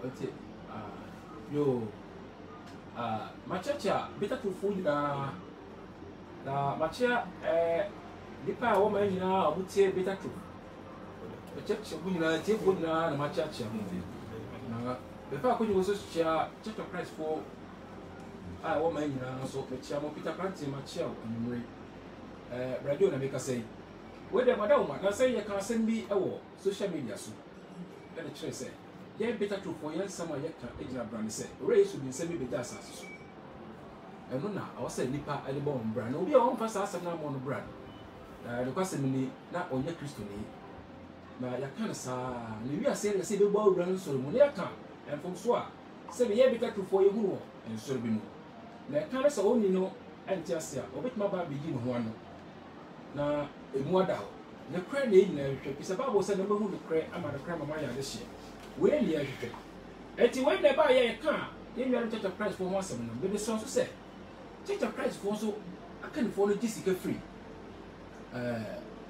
eti yo machacha beta to food na macha dipa wo ma nyina obutie beta to machacha bu nyina tie bu nyina na machacha na befa ko nyo so chia Church of Christ for wo ma nyina so mechia mo Peter Plant machia anumre radio na make say we dey madam na say ye kan send bi ewo social media so na the church say ye beta to for yan sama ye kan ejina brand say ore yesu bi send bi beta asase so eno na awo say nipa ade bo brand obi a won fa sa asem na mo no brand the question ni na onye Kristo ni na ya kan sa ni wi ase na say be bo brand so mo na ya kan en fom so a say ye beta to for ye hu wo en so bi mu na kan sa oni no enti ase a obetima ba bigi no ho ano na emu ada ho ne kra na yin na hwehwe pisa babo se na mahu ne kra ama ne kra mama ya de hye we ni ya hwehwe enti we na ba ya ka ye nwa Church of Christ for ho asem no be de so se Church of Christ for so akan for no jisika free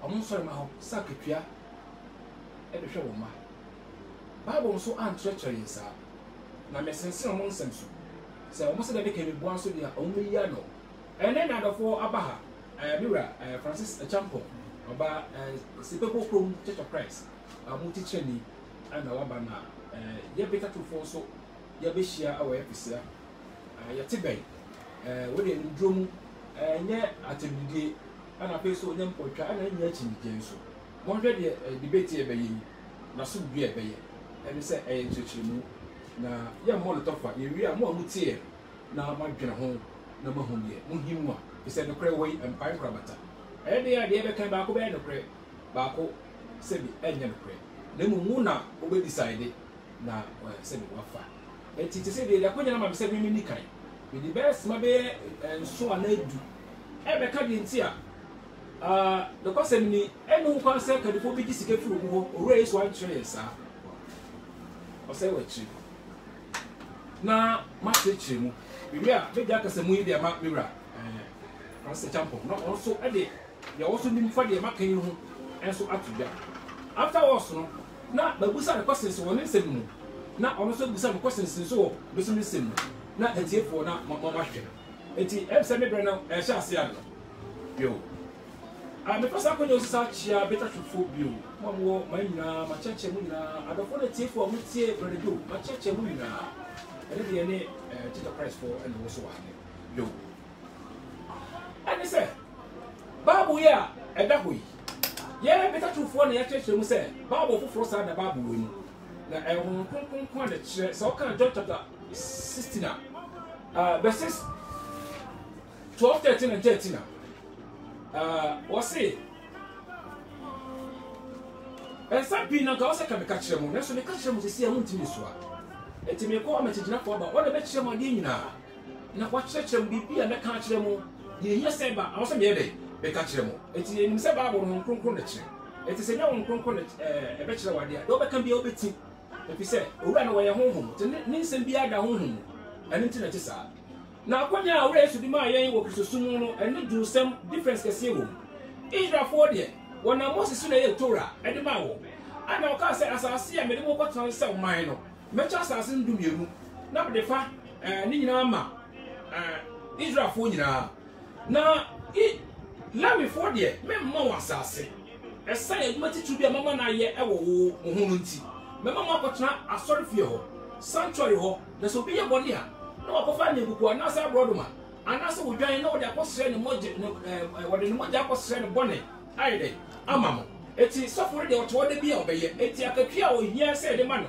amun so ma ho sakatwa e de hwe wo ma babo so an church yesa na mesense mo nsem so se o mo se da be ke bo anso dia o mo ya no ene na do for abaha Mira Francis Champo oba Sipepo from Church of Christ multi training and waba na ye beta to for so ye be share our episode ye tibey we dey ndrom nye atebide ana pe so nyam potwa ana nya chimije so mo hwe de debate e be yi na so du e be ye e say e nchechemu na ye mo le tofa ye wi a mo amutie na ma dwene ho na ma hu ye mo himu a said the cray way and pine crabata. Any idea that came back over the cray, Bako, Sebi, and Yan cray. The Mumuna will decided now, Sebi Wafa. And to say the Aquarium of 7 minutes, with the best Mabe and so on. Ever cut in tear. The Cossini, and no concert can be discovered through raise one tray, sir. Or say what you now, Master Chimu. We are big Jackas and we their Mark Mirror. Francis Champo, not also a day. You also didn't find the marking you and so up to that. After also, not but we saw the questions one in 7. Not also we saw the questions so listen. Not a tip for not Mamma. It's the semi Brenner and Shasiano. Yo. I'm the first time you such a better to food you. Mamma, my church, I don't want a tip for me, say, but I do. My church, and any Church of Christ for and also yo. And he said, Babu, yeah, and that way. Yeah, better to phone the church, you say, Babu for Frost and the Babu win. Now, I won't come so can John chapter 16. Verses 12, 13, and 13. What's it? And some people also can catch them, and so they catch them to see a moon to me. And to me, call me to Jaffa, but what about them on dinner? Now, what church them be and I catch them. Ye say ba awon se me dey be ka kire mo eti enim se ba bo no kronkron na kire eti se nya won kronkron na e be kire wade a do be kan bia obeti efi se owura na wo ye honhom te ni nsem bia da honhom eni nti na ti sa na akonya owura Yesu di ma yen wo Kristosum no eni du sem difference kese wo Israel for de wona Moses na ye Torah e di ma wo ana o ka se asase a me de mo kwaton se man no me cha asase ndum yenu na be de fa ni nyina ma Israel for nyina na let me for there me mama wasase esa ye dwuma titu bia mama na ye ewo wo hunu nti me mama akotena asori fie ho sanctuary ho na so biye boni a na wakofa ne gugu na sa brodoma ana so wodwan na wode akosere ne moje wode ne moje akosere ne boni aide amamo eti sofori de wode bia obeye eti akatwa o hia se de ma no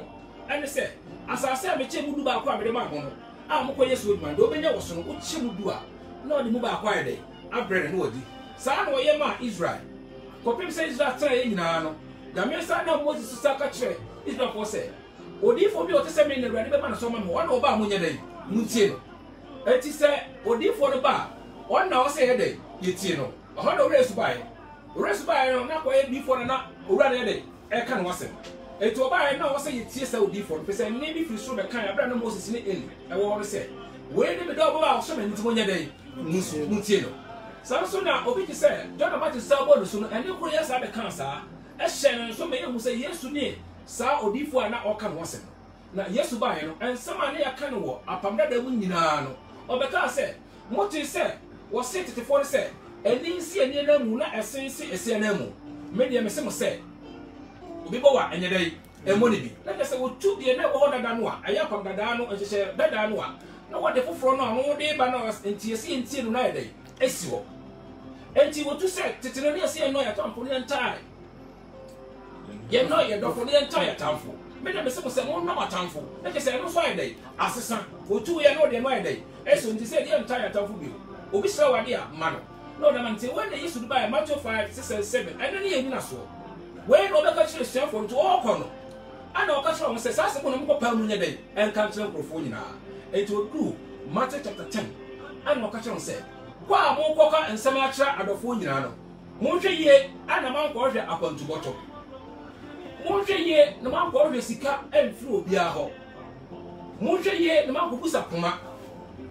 ene se asase a me chemudu ba akwa me de ma ho no a mokọ Yesu oduma do benya wo so no wo chemudu a na odi mu ba akwa aide abrere no odi saa na oye ma Israel kopim se Israel tra ye nyina no game sa na Moses sa ka kire Israel for say odi fo bi o te se me na Awurade be ma na so ma me wona oba amunye dai muntie no eti se odi fo no ba wona o se ye dai yetie no ho na Resu bai no na ko ye bi fo na Awurade ye dai e ka no wasem eti oba na o se yetie se odi fo no pe se ne bi firi so be kan abra na Moses ni Eli e wo no se we ne be do oba o so me nti munye dai muntie no Samson na obi ti say John Baptist say bodu so no ene kuro yesa be kan sa e hye so me hu say Yesu ni sa odifo na o kan wose na yesu bae no ensema ne yaka no wo apamdada mu nyinaa no obeka se moti se wo se tetefo no se eni nsi eni na mu na esensi esi na mu media me se mo se obi bo wa enye dai emoni bi na se wo tu de na wo dada no a aya apamdada no ehye dada no a na wo de foforo no a wo de ba na entie no na ye dai esi wo enti wo tu se tetene ne esi no ya tamfo ne ntai ye no ye dofo ne ntai ya tamfo media me se mo se mo na matamfo na ke se no so ye dai asesa wo tu ye no de no ye dai eso nti se de ntai ya tamfo bi obi sra wade a ma no no na mante when they used to buy Matthew 5, 6 and 7 and then ye na so when no be ka chire chef for to all kono and o ka chire mo se sase ko no mo pa mu nya dai en kan chire krofo nyina it will do Matthew chapter 10 and o ka chire se kwa mo ko ka ensem a chire adofo nyina no mo hwe ye ana man ko hwe akwantu boto mo hwe ye na man ko hwe sika emfiri obi a ho mo hwe ye na man ko busa koma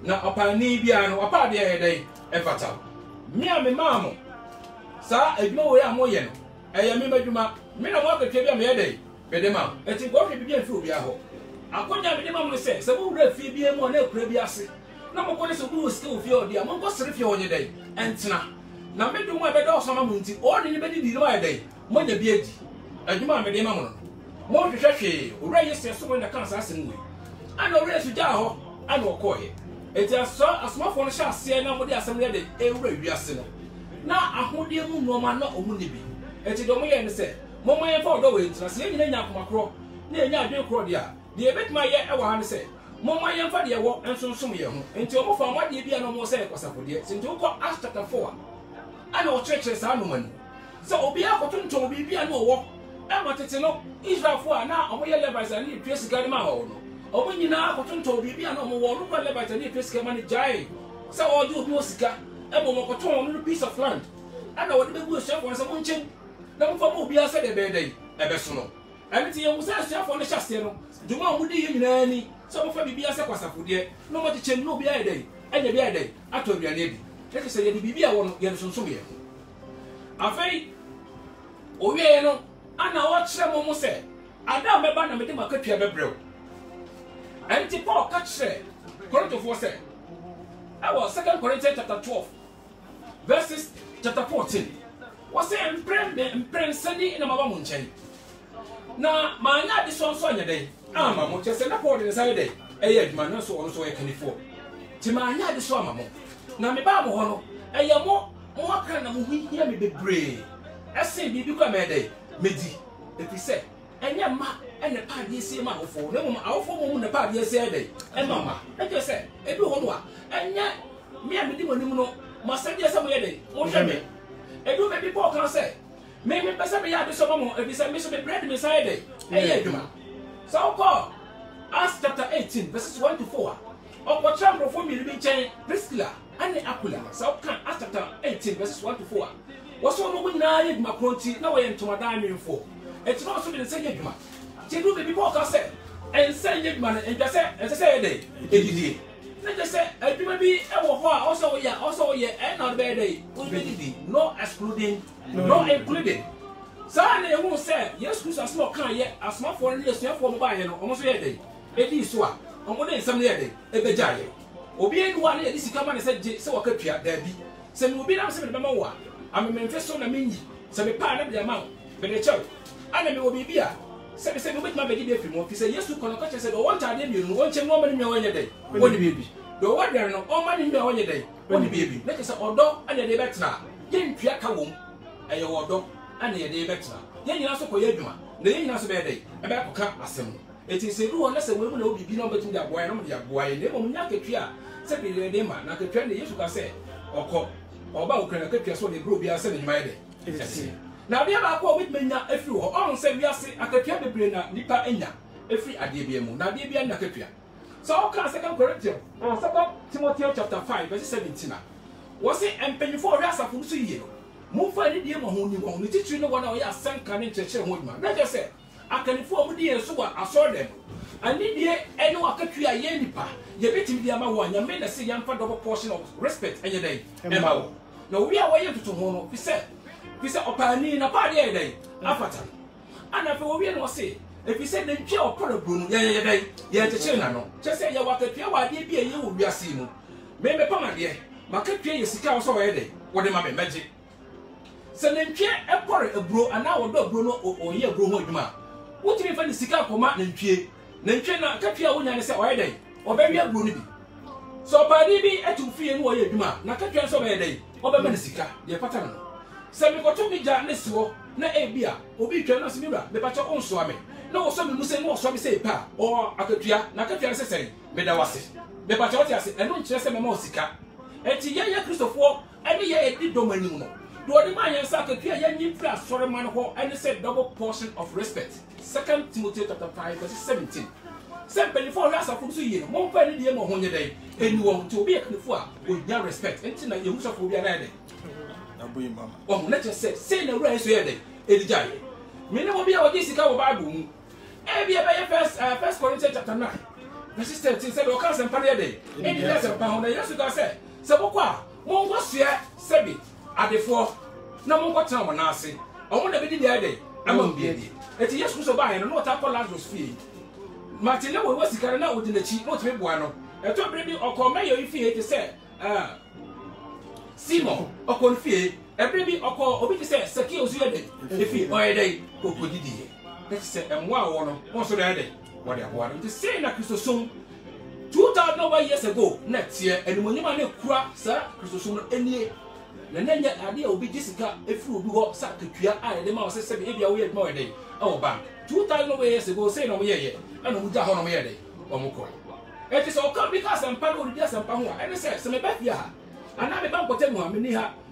na opani bia no apa de ye dai e fata me a me maamo sa adwuma wo ya mo ye no eye me madwuma me na mo akatwa bia me ye dai be de ma eti ko hwe bibia mfiri obi a ho akonya me de ma mo se wo wura fie bia mo na ekura bia se na mo ko ne so bu sika ofie odi a mo ko sere fie onye dai entena na me dum a be do so ma mo nti o de ne be di no ya dai mo nya bia di adwuma me de ma mo no mo hwehwehwe owura yesi so mo na kan sa asem we ana owura su ja ho ana okoye eti asomafo no sha ase na mo de asem le de ewura wiase no na ahode mu noma na omu ne bi eti do mo ye ne se mo man fa odo we ntina se nyina nya komakro na enya adwe kro de a de betima ye e wa ha ne se mo man fa de wo ensonsom ye ho enti o mo fa mo de bia no mo se kwasafo de enti o ko Acts chapter 4 ana o church sa no man se obi akotonton bi bia no wo e mo tete no Israelfo a na o mo ye Levites ani twesi gari ma ho no omo nyina akotonto bibia na omo wo no kwa Levites ani twesi ma ne jai se o di obi osika e mo koton no piece of land ana wo de bebu osafo se mo nchen na mo fa mo obi ase de be dai e be so no ani ti ye wo se osafo no hyase no dwuma mo di ye nyina ni se mo fa bibia se kwasafo de no mo teche no obi aye dai anya bi aye dai ato aduane di e se ye di bibia wo no ye nsonsom ye afei owie no ana wo kire mo se ada meba na me de makatua bebrew anti Paul catch Corinthians 4 say our 2 Corinthians chapter 12 verses chapter 14 was say emprensani in mama munchen na manya this one so anya dey ama mo chese na Paul dey say dey eh adwuma no so ono so e kanifo ti manya this one mama na me ba mo ho no eh mo aka na mo hia me bebre ese bibi kwa me dey medi efi say enye ma ene pa die sie ma awofo na mo awofo mo na pa die sie dey e mama e je say e bi ho no a enye me a medi monim no ma se die se mo ye dey mo hwe me e do me bi Paul kan say me pese me ya de so mo e bi say me so be bread me say dey e ye aduma so Paul Acts chapter 18 verses 1 to 4 o chamro fo mi bi chen Priscilla ane Aquila so kan Acts chapter 18 verses 1 to 4 wo so mo nyina ye duma kronti na wo ye ntomada anwefo eti no so be say ye duma ti do be Paul ka say en say ye duma en just say dey edidi na just say aduma bi e wo ho a also ye en na be dey wo be didi no excluding no including so na ye hu say yes Christ as no kan ye asmafo ne yesuafo mo ba ye no omo so ye dey edi so a omo dey nsam ne ye dey e be jaye obi enu wa na ye disika ma ne say se wakatua da bi se me obi na se me be ma wo a amememfe so na menyi se me pa na be ma be de chew ana me obi bia se me bet ma be di afi mo fi se yesu kono ka che se do won ta de bi no won che no ma ni nwa wonye dai woni bi do wa der no o ma ni nwa wonye dai woni bi na che se odo ana de betna ye ntwa ka wom eye odo ana ye de betna ye nyina so ko ye adwuma na ye nyina so be dai e be ko ka asem eti se ru wona se we mu na obi bi na obetum de aboa ye no de aboa ye ne mo nya katwa se bi de ma na katwa ne yesu ka se okọ oba okran katwa so de bro bi ase ne nyuma ye de na bia ba ko wit menya afiri ho on se wiase akatwa bebre na nipa enya afiri ade bia mu na ade bia na akatwa so o kan 2 Corinthians 2 Timothy chapter 5 verse 17 was it empenyfo wiasa fu so yie mu fa ni die mo ho ni ko ni titiri no wona o ya sanka ne chekere ho dwuma na je se akanifo mu die so wa asore dem ani die ene akatwa ye nipa ye betimi dia ma wo anya me na se yamfa double portion of respect enye dai e ma wo na wi a wo ye tutu ho no fi se opani na pa de dai afata ana fe wo wi no se If you say the chair or put a broom, yeah, the children, just say you want to pay what they be, you will be a simo. Maybe, Pama, dear, my country is sick also a day. What am I magic? Send them chair a porry a bro, and now a Bruno or ye bro, ma. What do you find the sick up command and chair? Then chair not cut your own and say, or a day, or baby a bruni. So, by the be a 2 feet and warrior, ma, not cut your so a day, or by Mexica, your pattern. Send me to me, Jan, this war, na a beer, or be journals mirror, the patch your own swami. No, some will say more swami say pa, or a catria, Nakatia say, Medawasi. The patch, and don't just a mosica. And to Yaya Christopher, and the year did domain. Do the man and Sakatia, Yan plus for a man who and said double portion of respect. 2 Timothy chapter 5, verse 17. Send penny for last of Fusu, more penny dear more 100 day, and you want to be a Knifua with your respect until you wish of be an idea. Oh, let us say the race here, Elijah. Many will be our Jessica Bible. Every first Corinthians chapter 9. The sister said, "O cousin, Paria day." Any lesson found the years ago said, "Sabokwa, one was here, Sebi, at the 4. No more what time on us. I want to be the other day. I won't be a day. It's yes, who's a buy and not up on Lazarus fee. Martina was the carrying out within the cheap, not with one. A top baby or call mayor if he had said, Simon, or confie, a baby or call, or we say, Sakio Zuyade, if he or a day, who could he? Let's say, and one, also the other. What I wanted to say, na Christosum 2000 years ago, next year, and when you man cry, sir, Christosum, any, the Nanya idea will be Jessica, if you go, Sakakia, I, the mouse said, if you are weird more day, our bank 2000 years ago, say no year, and we got on a year day, or more. It is all come because I'm part of the Jas and Pahua, and I said, some back here, and I'm about to tell you, many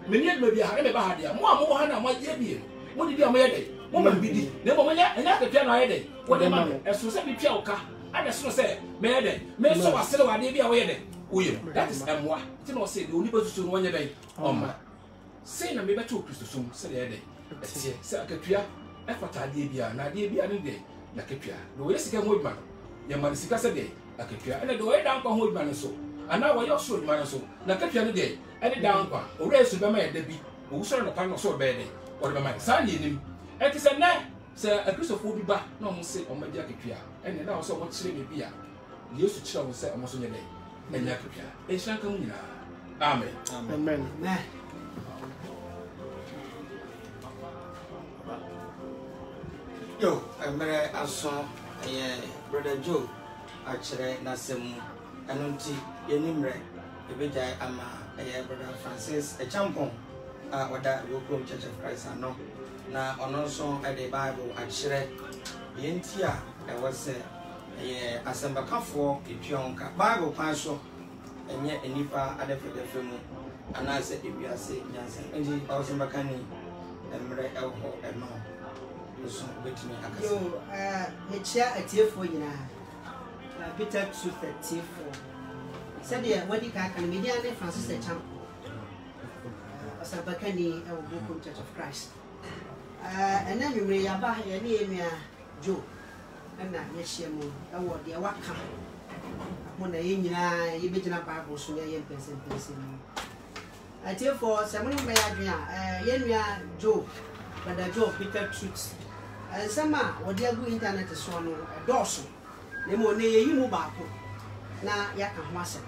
maybe I have a bahadia, more than my dear. What did you make? Woman be the woman, and after piano day. What the man, as soon as we piauka, and as soon as say, May may so I said, I be away. That is M1. You know, say the only person 1 day. Oh, my. Say, I may be too Christosum, said the day. Say, I could hear, effort idea, and idea be any day, like a pier. The way second woodman, your man is a day, like a pier, and the way down for woodman so. And now I also man so, like a piano day, and a down one, or raise to the man, the bee, who saw the panel so bad. Or the man, sign him. And it's a night, sir, a Christopher will be back, no one say on my jacket here. And then also what say me be. You used to show say almost on your day. And Yakupia, a shank on. Amen. Amen. Yo, I'm very awesome. Brother Joe, actually, Nassim, and Unti, Yenimre, the Vijay Ama, Brother Francis, a champon. Wada Local Church of Christ I know. Now on also at the Bible actually Yentia I was a Assemble for if you Bible Passion and yet any part other for the film and I said if you are saying Jansen and the Awesome Bacani and Mary Elho and no. So wait me yo the chair a tear for you now. Bitter truth a tear for. Said the what you can media Francis the champ. Sabakani Local Church of Christ. And then you may have a near Joe and not Yeshimu, award the Awaka. When the Indian, you begin a Bible, so you're person. I tell for someone may have Yenia Joe, but the Joe Peter Truth. And some what they go internet is one a dorsal. The more near you move back. Now, Yaka Master.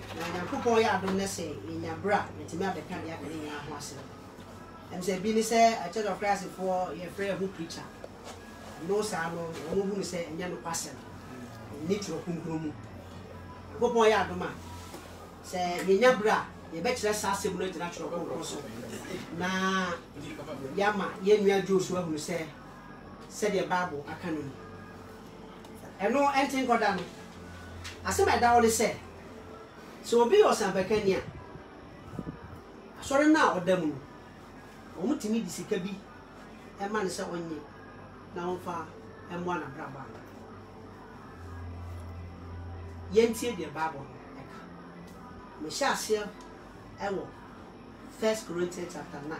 Na kupon ya do nese nya bra metime abeka de akene ya ho ase em se bi ni se a Church of Christ for your prayer who preacher no sa no o hu ni se nya no pastor ni tro kunkuru kupon ya do ma se nya bra ye be kire sa se bu no tina tro kunkuru so na yama ye nua Joshua hu ni se the Bible akanu eno enten goda no asema da wo le se so obi osambakania asore na odamu omutimi di sika bi e ma ne se onye na onfa emwa na braba yentie the Bible eka me sha ase ewo 1 Corinthians chapter 9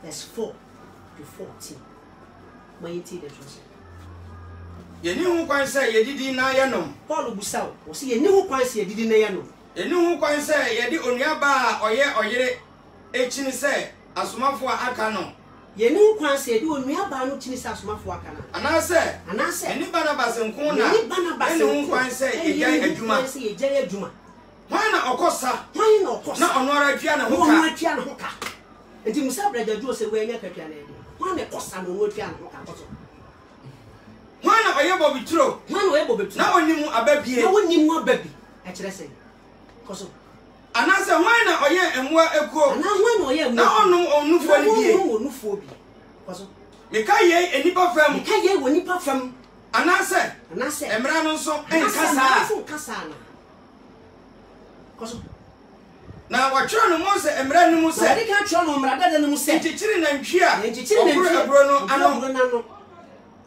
verse 4 to 14 ma yentie the truth. Yeni hu kwan say yedidi na yenom Paul busaw o se yeni hu kwan say yedidi na yenom yeni hu kwan say yedi onuaba a oye oyere echini say asomafo aka no ye no kwan se de onua ba no chini sa somafo aka na anase eni Barnabas nko na eni kwan se ejai adwuma hwan na okosa na ono ara twia na ho ka enti musa brada jo se we nya katwa na edi hwan na kosa no twia na ho ka koso hwan na oyebo bitro na onimu ababie e kire se koso anase hwan na oye emwa ekuo na onufo ni bie koso meka ye enipa fam anase emra no so enkasa na koso na watchro no mo se emra no mo se ade ka tro no mra dada no mo se nchichiri na ntwia okuro abro no ano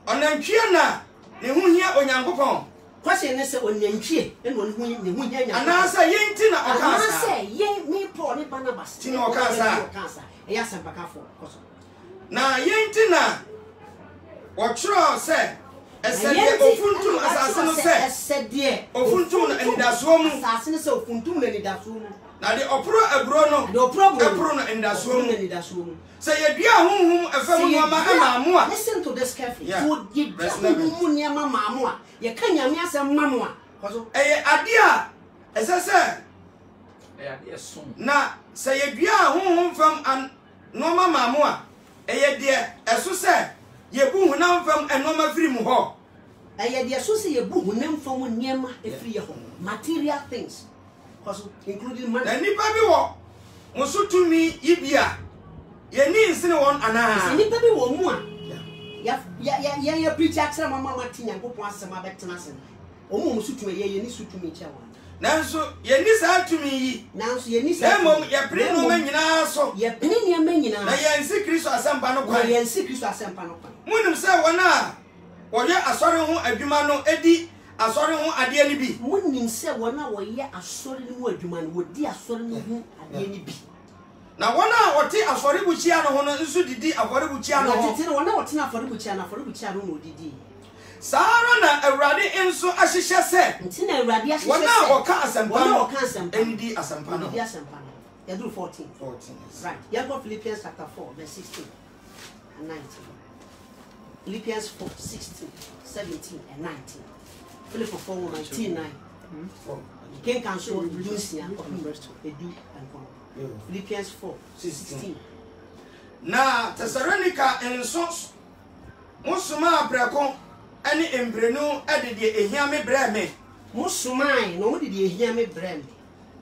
onantwia na ne hu hia onyankopon kwase ne se onantwie ene ne hu hia nya anasa yenti na okasa anasa ye me Paul ne Barnabas ti na okasa e ya sempa ka fo koso na yenti na watchro se esede ofuntum asase no se esede ofuntum na enidaso mu asase no se ofuntum na enidaso mu na de opro abro no opro na enidaso mu se yedua honhom efam no ma emamu a listen to this carefully so yedua honhom ne ma mamu a ye kan nyame asem mamu a koso ade a esese ade som na se yedua honhom fam an no ma mamu a de eso se yebu hunam fam enoma firi mu ho de so se yebu hunam fam niema efiri ho material things koso including money na nipa bi wo musutumi yibia ye ni nsine won ana nipa bi wo mu a ya preach akra mama mati nyankopon asema betena sen omo musutumi ye ni sutumi chewa nanso ye ni sa tumi yi nanso ye ni sa mom ye pene no manyina so ye pene ne manyina na ye nsi Kristo asempa no kwan ye nsi Kristo asempa no kwan munim se wona woye asore ho adwuma no edi asore ho ade ni bi munim se wona woye asore ho adwuma no wodi asore ho ade ni bi na wona wote asore buchia no ho no nso didi afore buchia no ho tete wona wote na afore buchia no no didi Sara na Awurade enso ahyehye se ntina Awurade ahyehye wona oka asempa no enidi asempa no ya do 14 right ya go Philippians chapter 4 verse 16 and 19 Philippians 4 16 17 and 19 Philippians 4 19 9 Ken can show Lucia edu and come Philippians 4 16 na Thessalonica enso musuma apreko ani embrenu adede ehia me breme musumai no mudede ehia me breme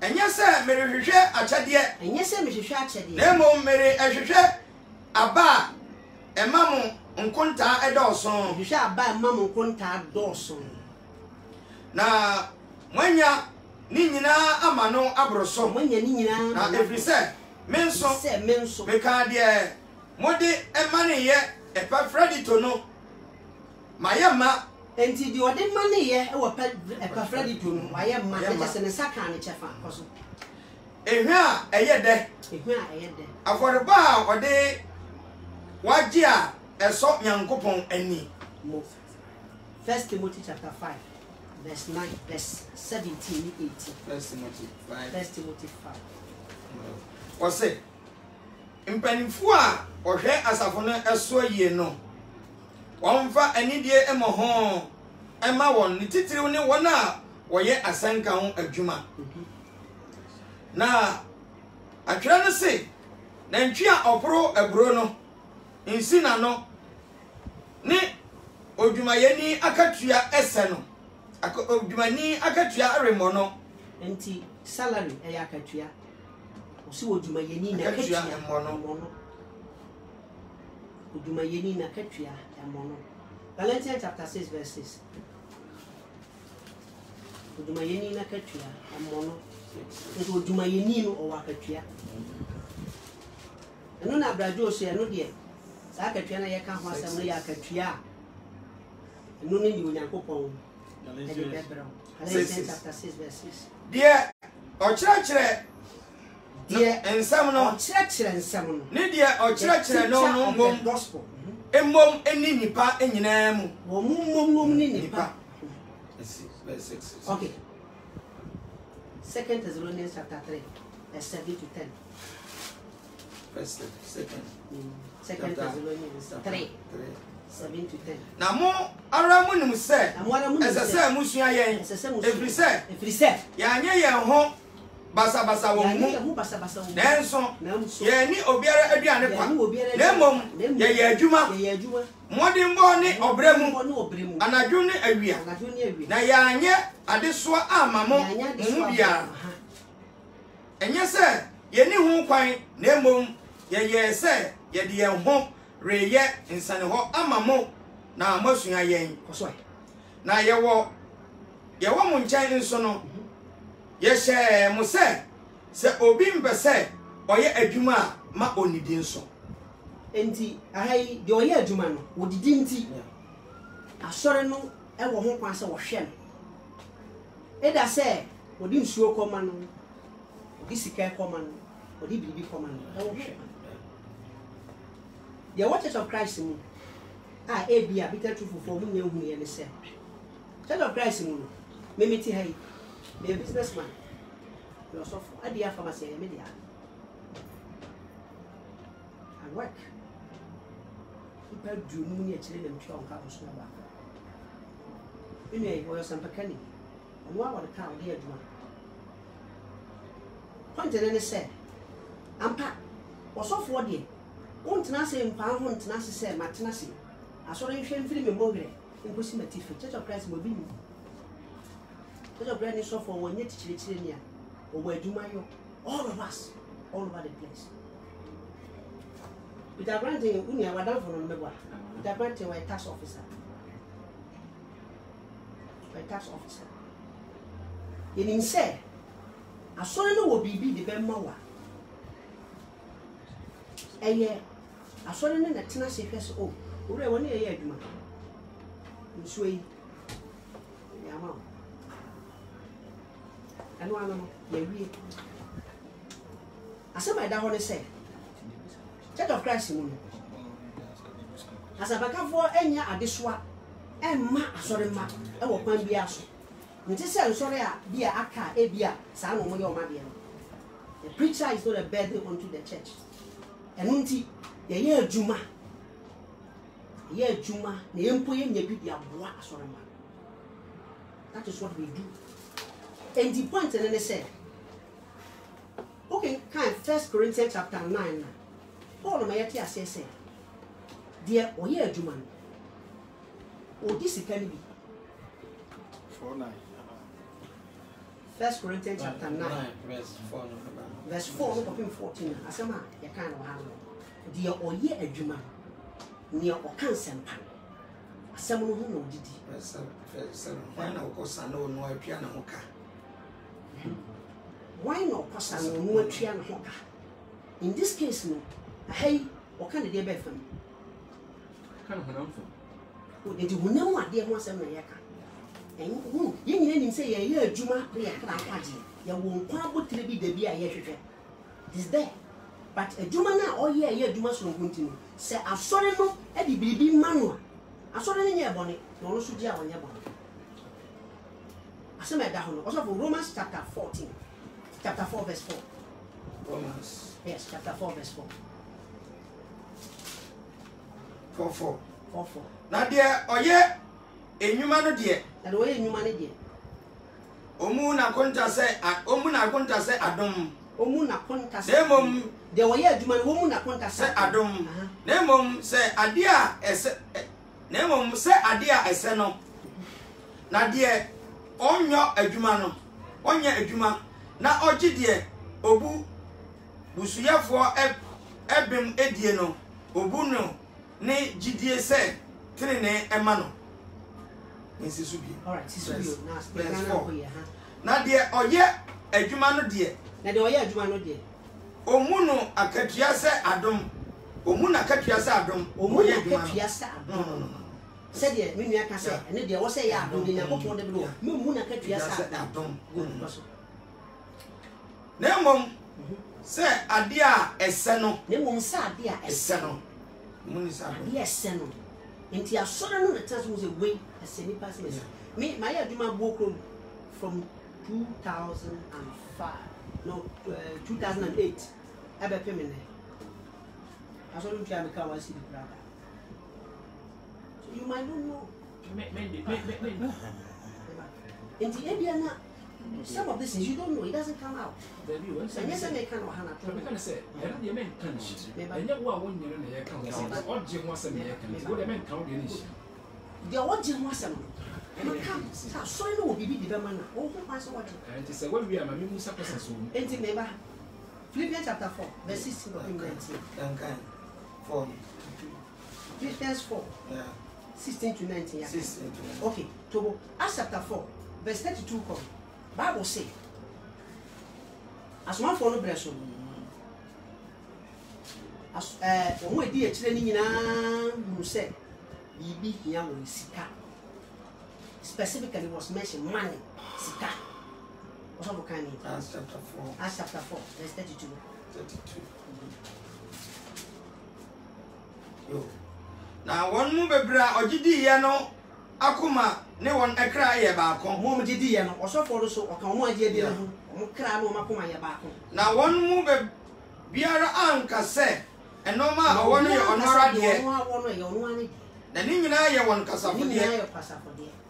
enye se mere hwehwe achade na mo mere ehwehwe aba emamu nkonta edoso hwehwe aba emamu nkonta doso na mwanya ni nyina amano abroso mwanya ni nyina na efrise menso beka de mode emane ye Epafrodito no mayama enti di ode mane ye e wo Epafrodito no mayama je se ne saka ne chefa koso ehwa eyede aforeba ode waje a eso nyankopon ani 1 Timothy chapter 5 verse 9 verse 17 18 1 Timothy 5 wose mpanimfu a ohwe asafo no eso yie no wonfa anidie emoho ema won ni titiriw ne won a woye asanka ho adwuma na atwera no se na ntwi a oporo aburo no insina no ne odwumayeni akatua ese no odwumani akatua aremo no enti salary e akatua osi odwumayeni na akatua mono odwumayeni na akatua mono Galatians chapter 6 verse 6 odwumayeni na akatua mono enti odwumayeni no o akatua eno na abrajo so eno de sa akatua na ye ka ho asem no ya akatua eno ne ni onyankopon Galatians chapter 6 verse 6 dia ochire ensam no ochire ensam no ne dia ochire no no gospel emom eni nipa enyina mu wo mum ni nipa verse 6 okay 2 Thessalonians chapter 3 verse 7 to 10 first, second. Second Thessalonians 3. 7 to 10. Na mo ara mo nim se ese se musua yen every se ya anye yen ho basa wo mu denso ye ni obiara aduane kwa na mom ye adwuma modin bo ni obremu anadwo ni awia na ya anye adesoa ama mo mu bia enye se ye ni hu kwan na mom ye se ye de yen ho reye insane ho amamo na amasua yen na yewo mo nkyɛn nso no ye hye mo se obi mbese oye adwuma ma onidi nso enti ahai de oye adwuma no odidi nti asɔre no ɛwɔ ho kwan sɛ wɔhwɛ no eda sɛ odi nsuo kɔma no odi sika kɔma no odi biribi kɔma no ɛwɔ hwɛ the Church of Christ mu ebia bitter truth for mu nya hu ye ne se Church of Christ mu me meti hai me businessman you so for adia pharmacy e media and work people do mu ni akire dem twa onka so na ba ene wo yo sampakani onu awa de ka o de aduma point ne se ampa wo so for de Untena se mpa ho ntena se matena se asoro nhwe mfiri me mogre nkosi matife Church of Christ mo bi ni Church of Christ ni so for wonye tichire ni a owo adwuma yo all of us all over the place Peter Granting uni awadan for no mebwa Peter Granting was a tax officer yenim se asoro no wo bibi de be mawa eye asɔre ne na tena se hwɛ so o owura wɔ ne yɛ adwuma nsuo yi ya ma ɛno ano no yɛ wie asɛm a ɛda hɔ ne sɛ Church of Christ mu no asabakafoɔ anya adesoa ɛmma asɔre ma ɛwɔ kwan bi aso nti sɛ nsɔre a bi a aka ebia saa no mo yɛ ɔma deɛ no the preacher is not a burden unto the church enunti ye adwuma na yempo ye nya bi dia boa asorema that is what we do and the point in say okay kind 1 Corinthians chapter 9 Paul ma yeti ase say dia oye adwuma o disikani bi 4:9 1 Corinthians chapter 9 verse 4 no 14 asema ya kan wa hawo dia oye adwuma ne o kan sempa asem no hu no didi verse 7 why na okosa no no atwa na hoka why no okosa no atwa na hoka in this case no hey o kan de be fam kan honam fam o de honam ade ho asem na ya ka en hu ye nyina nim se ye adwuma de ya kra kwaje ya wo nkwa botire bi da bi a ye hwehwe is there but adwuma na o ye adwuma so nkontinu se asore no e di biribi manu asore ne nye bone na ono so dia onye bone asema da ho no also for Romans chapter 14 chapter 4 verse 4 Romans yes chapter 4 verse 4 4 na de oye enwuma no de na de oye enwuma ne de omu na konta se adom omu na konta se demom de oye adwuma no omu na konta se adom demom se ade a ese demom se ade a ese no na de onyo adwuma no onya adwuma na ogi de obu busuyafo ebem edie no obu no ne gidie se trene ema no nsisu bi all right sisu bi na de oye adwuma no de na de oye adwuma no de omu no akatua se adom omu na akatua se adom oye akatua se adom se de me nua ka se ene de wo se ya adom de nyakopon de do me mu na akatua se adom na mom se ade a ese no na mom se ade a ese no mu ni sa ade ese no enti asore no na trans was a way as any person me my adwuma bokrom from 2005 no 2008 ebe pemene I saw you try to come and see the brother. So you might not know. In the area, some of these things you don't know, it doesn't come out. And yes, I may kind of Hannah. I'm going to say, I don't mean punch. And you are 1 year and a count. Or Jim was a year. What I meant count in issue. The old Jim was a so I know be the man. Oh, who has what? And it's a way we are my music person soon. And in neighbor. Philippians chapter 4, verse 16 to 19. 4. Philippians 4. Yeah. 16 to 19. Yeah. 16 to 19. Okay. To Acts chapter 4, verse 32 come. Bible say, as one for no blessing. As one idea training in a say, be here with Sika. Specifically was mentioned money, Sika. What's up, kind of Acts chapter 4. Acts chapter 4, verse 32. 32. Yo. Now one move a bra or Gidi Yano Akuma, no one a cry about Mom Gidi Yano, or so for so, or come on, dear, cry no Makuma Yabako. Now one move a Biara Anka say, and no man or one year on her. The Nina one Casafunia.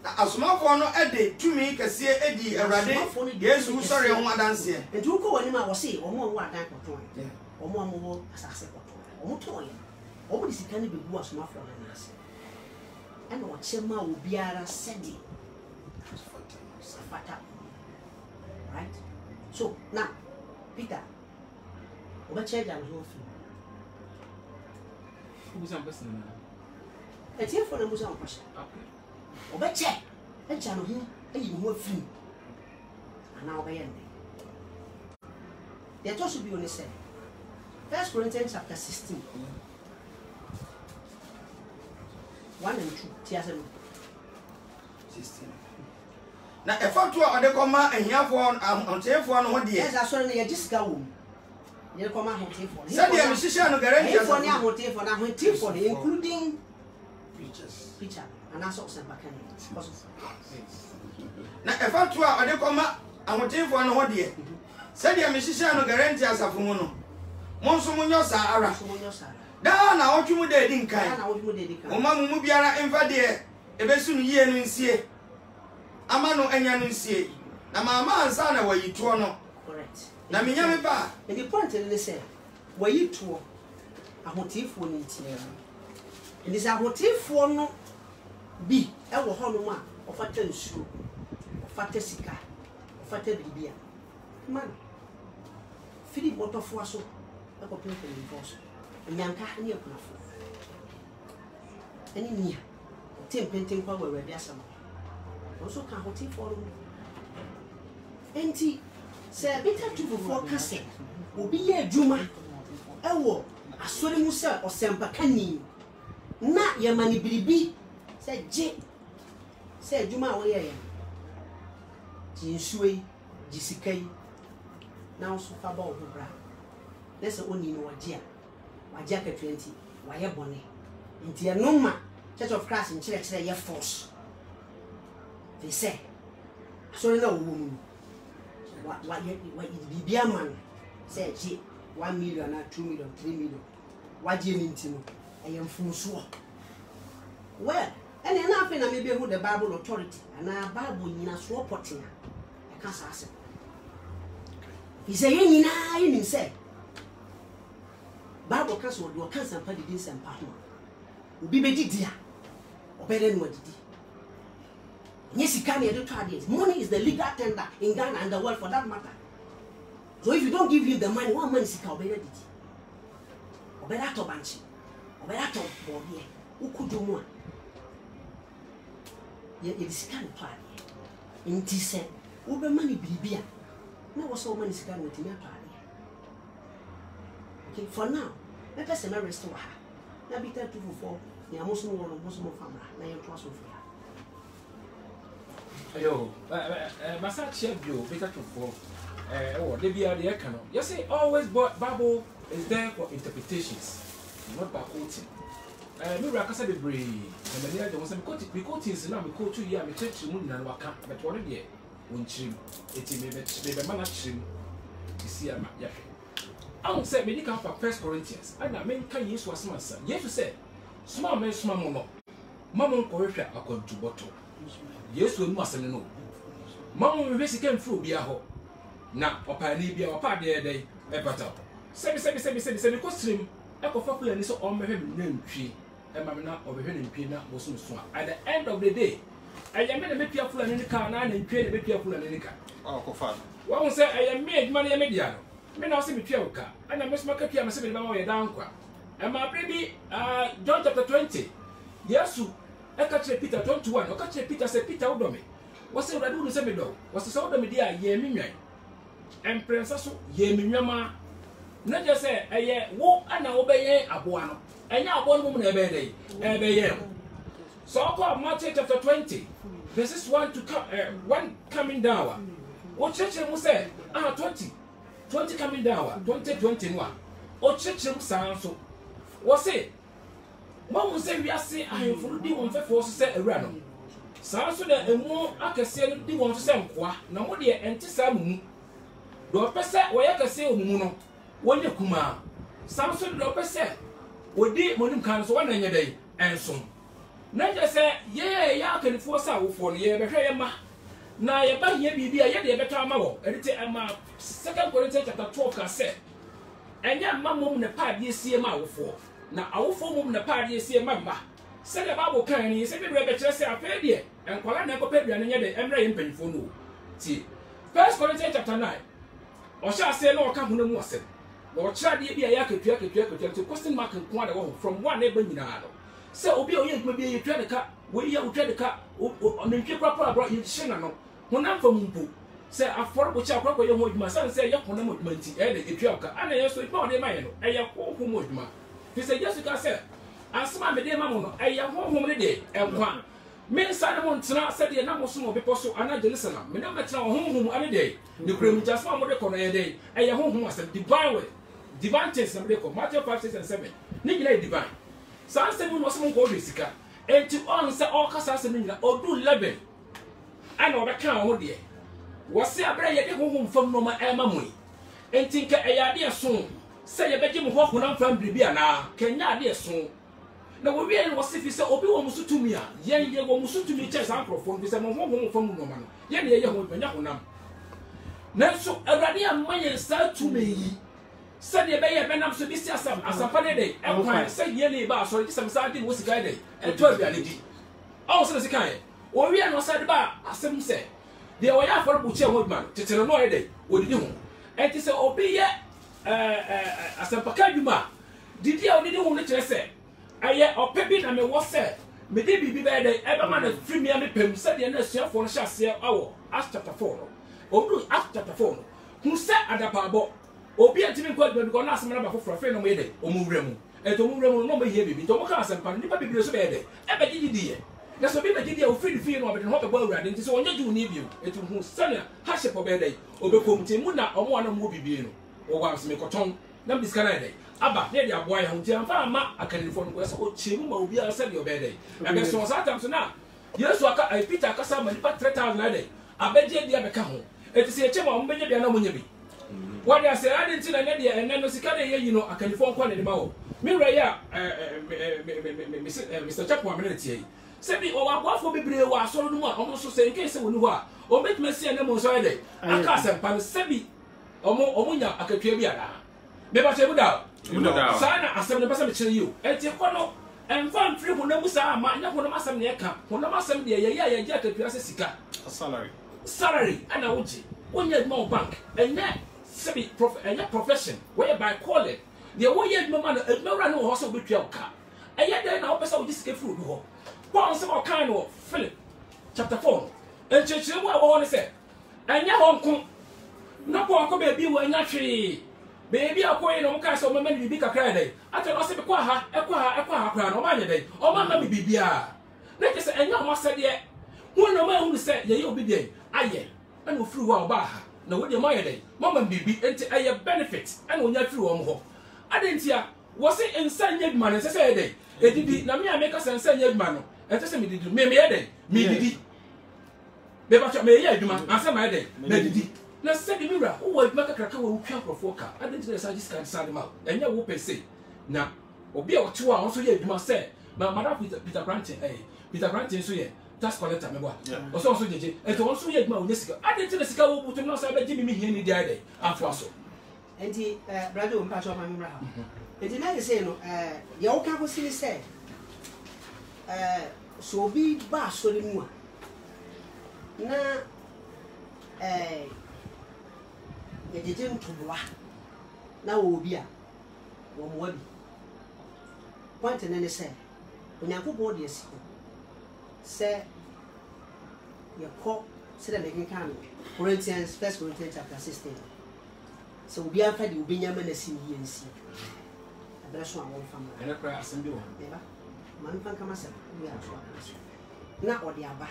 As small for no eddy to me, Cassia Eddie, a radi, yes, who sorry on my dance here. And you go any was say, or more what I could join, or more as I said, or toy. All this can be was more for us. And what Chema will be a sending. Right? So now, Peter, over change and whole thing. Who's some person? A tear for the Muslim question. Over check and channel him, and you were free. And now by ending. There should be only said. 1 Corinthians chapter 16. 1 and 2. Tears 16. Now, if I told the comma and here for on telephone, what yes, I saw you just go. You come out on telephone. Said the musician guarantee for now, on telephone, I'm on telephone, including preacher. And that's also back in. Now, if I told the comma, I'm on telephone, what dear? Said the musician guarantee as a fumono. Monsumunyo Sahara. Down out you dead in kind. Omamu Mubiara invade a besun ye nuncie. Amano enyanuncie. Na mama and son were you tuono. Correct. Na minyame ba. And the point in the say, were you tuo? A motif for it. And this a motif for no be a honoma of a tensu, of a tessica, of a tebibia. Man, Philip Motofuaso, a complete divorce. And Yanka near Kunafo. Any near Tim painting power where there's some. Also, can't hold for them. Auntie, say, better to before Cassie will be a Juma. Oh, I saw him or Sempa Canning. Not your money, baby, said J. Said Juma, where I am. Jinsui, Jessica. Now, so far about her bra. That's the only no idea. Why jacket 20? Why a bonnet? Into a norma, Church of Christ in church, say, your force. They say, sorry, no woman. What be a man? Say, 1 million, 2 million, 3 million. What do you mean to know? I am full swore. Well, and enough in a maybe with the Bible authority, and our Bible in a swore potting. I can't ask him. He said, you say. Bible council do cancer and party this and partner. Be better, dear. Or better than what did he? Yes, he can't do 2 years. Money is the legal tender in Ghana and the world for that matter. So if you don't give him the money, 1 month is better did he? Or better to banchi. Or better to body. Who could do more? It is kind of party. In this said, over money be beer. No, so money is going with me. Okay, for now, let us rest her. Now be 3 to 4. You are most more family. Now you're trust of her. Yo, Massage you better to 4. Oh, they be the econo. You say always Bible is there for interpretations, not by quoting. Me rakasa be brave. And the other ones we quote is now we quote 2 years, we church moon and waka, but one day, won't trim. It may be man trim. You see, I'm don't say medical for 1 Corinthians. And I mean, can you use what son? Yes, you say, small man, small mono. Mamma correction according to bottle. Yes, we must know. Mamma will basically through Biaho. Now, or Panibia or Padia day, a battle. Semi costume, Echo Fokker and so on my name tree, and Mamma over here in Pina was soon swung. At the end of the day, I am made a bit careful and in the car, and train a bit careful and in the car. Oh, father. One say I am made money a mediano. Men also be Pioca, and I must make a piano semi by down. And my baby, John chapter 20. Yes, I catch Peter 21, or catch Peter said Peter Odomi. Was it I do the same though? Was the sound of media ye mimian? And Princess ye mimama. Not just say, a year, walk and obey a buano. And now 1 woman every day, So I call Matthew chapter 20. This is one to come, one coming down. What church must say? 20 coming down, 2021. Or church sounds so. What's it? What was say we are saying I am for the one for say a random. Sounds so that a more I can say the one to say qua, no more dear anti Samu. Do a person where I can say Muno. When you come out, sounds so the person. We did Monim comes 1 in a day, and soon. Not just say, yeah, ya can force out for the year, ma. Now, you buy here be a better mamma, and it's a 2 Corinthians chapter 12 can say. And ya mamma in the part you see a mouth for. Now, our form in the part you see a mamma. Said the Bible can you say the better say a fair and call never pay and yet the Emra in for no. See, 1 Corinthians chapter 9. Or shall say no come no more said. Or shall be a yak to question mark and quite from one neighbor in Nado. So, be a maybe you try the car, will you try the car, or make you proper brought you Shinano. When I'm from Mumpu, say a for which I proper your my son say, Yapon movement, and a trioca, and I also ignore the man, and your home with ma. He said, yes, you can say, I smile the day, Mamma, I am home the day, and one. Men Simon tonight said the number of people so another listener, me no matter home any day, the cream just one more corner a day, and your home was a divine way. Divine taste and record, Matthew 5, 6, and 7. Nigga divine. San 7 was some gold risika, and to answer all Cassas or do 11. I know the count, oh dear. Was there a break home from Noma Emma and think a idea soon. Say a bedroom walk when I'm from Bibiana, can ya dear soon? Now we was if you say Obi Musu to me, yen ye Musu to me, chess microphone with some home from Noman, yen ye home when Yakunam. Now so a radia money start to me. Said the Bay Benam to be some as a funny day, and when I said Yenny bar, so some something was a guide, and 12 reality. Also, as a kind, or we are not said bar, as some say. They were for Butcher Woodman, to tell no day, would you? And to say, Obi, as a Pacaduma. Did you only want to say? I yet or Pepin and me was said. May they be bad, ever man of 3 million pim, said the nurse for a chassis hour, Acts chapter 4. Or do Acts chapter 4. Who said at the parbo? Obi and Timmy Quad will ask me about for a friend of Mede, or Muremu, and to Muremu no here, baby, to Mocas and Pan, never be so bad. Ever did you? That's a bit of idea of free feel of it and hot about riding. It's only you need you, and to whom son, hush up a bed, or become Timuna or one movie being, or once make a tongue, not this kind of day. Abba, near your boy, who tell Farma, I can inform West or Chim will be a send your bed. And there's so sometimes now. Yes, I Peter Cassam and put 3,000 a day. I bet you the account. It is a chim on Benjamin and Omunyabi. What I say, I didn't see an idea, and then you know, I can inform one in the mouth. Miraya, Mr. Chapman, minute. Say me, or what for me, was so no almost say in case of Nua, or make me see an almost Friday. I can't say, Pan Sebi, or more Omunya, I can tell you. Never say without. Sana, as 7% to you. And you follow and find 3 who never saw my number of some near camp. When I'm some dear, yeah, jacket, you as a salary, and I would when you had more bank, and that semi profession, whereby call it. The way you had no man, no run horse with your car. And yet, then I'll pass out this fruit. One some kind of Philip, chapter 4. And church, what I want to say. And your Hong Kong, no poor baby, we're not tree. Baby, I'm going on cast of my men, you be a credit. I tell us if a crown, or my day, or my mammy be beer. Let us say, and your master yet. One no man who said, you'll be there. Aye, and will through our bar. No, what your my day, Mamma be into a benefit, and when you're through on home. I didn't hear, was it inside yet man as I said, it did be, Namia make us and send yet man, and just me did me a day, me did. They watch me, yeah, you man, answer my day, me did. na sɛ de mira wo adwuma kakraka wo twa nkrɔfoɔ ka identity research scan sade ma ɛnyɛ wo pɛse na obi a ɔte wo a ɔso yɛ adwuma sɛ madam Peter Granting so yɛ tax collector meboa ɔso jeje ɛnti ɔso yɛ adwuma onyɛ sika identity sika wo butum na sɛ bɛgye mi hia ni dia dɛ afo aso enti brother o mpacho ma mimra ha enti na de say no ye wo ka ko sini sɛ so obi ba asori mu a na ye jeje ntoboa na wo obi a wo mo abi point na ne sɛ onyankopɔn de asi sɛ ye kɔ sɛ de mekin kan Corinthians 1 Corinthians chapter 16 so obi afa de obi nyama na sim yi nsi abra so awon fam ɛna kra asɛm bi wɔ beba man fan kama sɛ obi aso na ɔde aba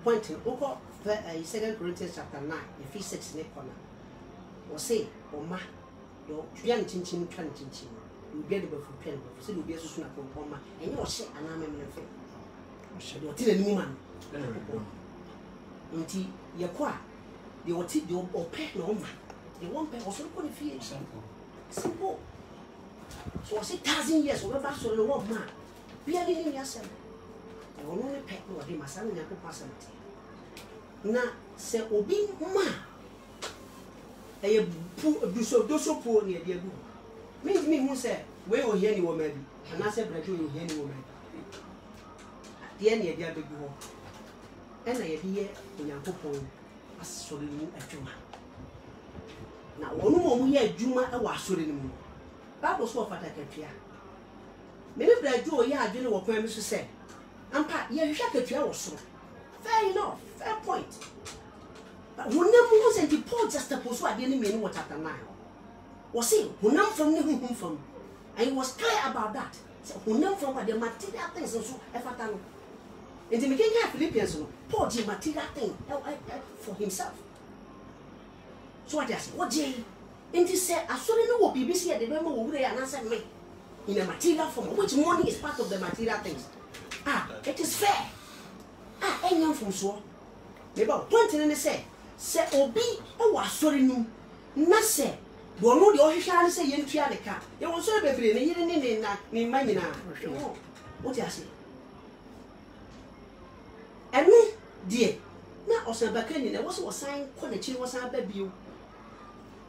point no okɔ 2 Corinthians chapter 9 Ephesians 6 ne kɔna wɔ se ɔma do twa ne chinchin twa ne chinchin obi de bafu twa ne bafu sɛ obi aso so na kɔnkɔn ma ɛnyɛ ɔhyɛ ana memle fɛ ɔhyɛ de ɔte na nimu man nti yɛkɔ a de ɔte de ɔpɛ na ɔma they won't pay also for the fee. Simple. So I say 1,000 years, whatever so no one man. Be a living yourself. I will only pay no him as I will pass it. Now, say Obi ma. Do so poor near the good. Means me who say, where or hear any woman, and I said, but you hear any woman. At the end, you're the big war. And I hear in your pole as so little at you. Na wonu mo ye adwuma e wa asore ni mu Bible so ofata katua me ne bradu o ye adwene wo kwan mi so se ampa ye hwehwa katua wo so fair enough fair point but wonam mo se di Paul just suppose wa de ni me ni wo chapter 9 wo say wonam from ni hunhum from and he was clear about that so wonam from the material things so e fata no enti me kenka Philippians no Paul di material thing for himself. So what I say, what Jay? And he said, I saw no BBC at the member over there and answered me in a material form, which money is part of the material things. It is fair. And young from so. Maybe pointing and say Obi, oh, I saw no, not say, don't know the official say, you try the car. You will serve every day in my mina. What I say? And me, dear, now also back in there was sign, Connection was our baby.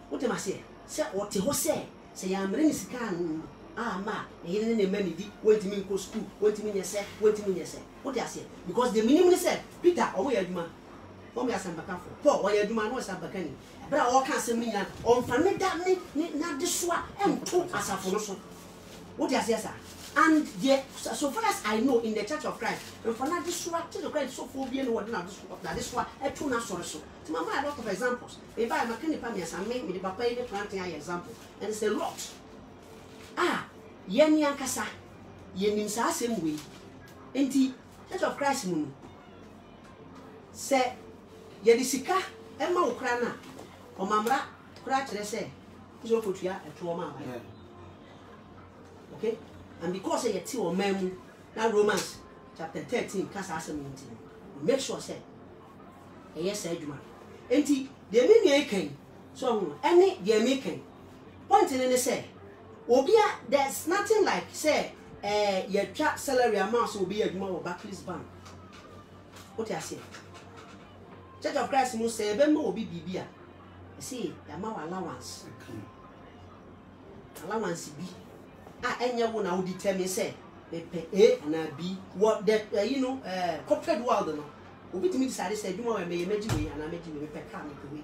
What am I say? Say what he say? Say I'm ready to can. Ma, he didn't many wait to me go school, wait to me, yes, wait to me, yes. What I say? Because the minimum said, Peter, oh, yeah, man. Oh, yes, I'm back for. Paul, why you man was a bacani. But all can't say me on family that not the swat and talk as a phone. What I say, sir? And yet, so far as I know in the Church of Christ, and for not this swat to the Christ so phobia and what not this one, a two not so. To my mind, a lot of examples. If I am a candy pamias and make me the papa planting example, and it's a lot. Yeni Ankasa, Yenim sa same way. Enti, Church of Christ moon. Say, Yedisika, Emma Ukrana, or Mamra, Cratch, they say, is your foot ya a trauma. Okay? And because I two or mem, now Romans chapter 13, Casa meeting. Make sure say, yes, said you. Enti, the making, so any the making. Pointing in the say, Obia, there's nothing like say, your chat salary amount will be a more Barclays Bank. What I say? Church of Christ must say, Bemo will be Bibia. See, the amount allowance. Allowance be. And you will determine say, they pay A and B, what that, corporate world, no. Obi to me decided say, you want to make me and I make you pay car away.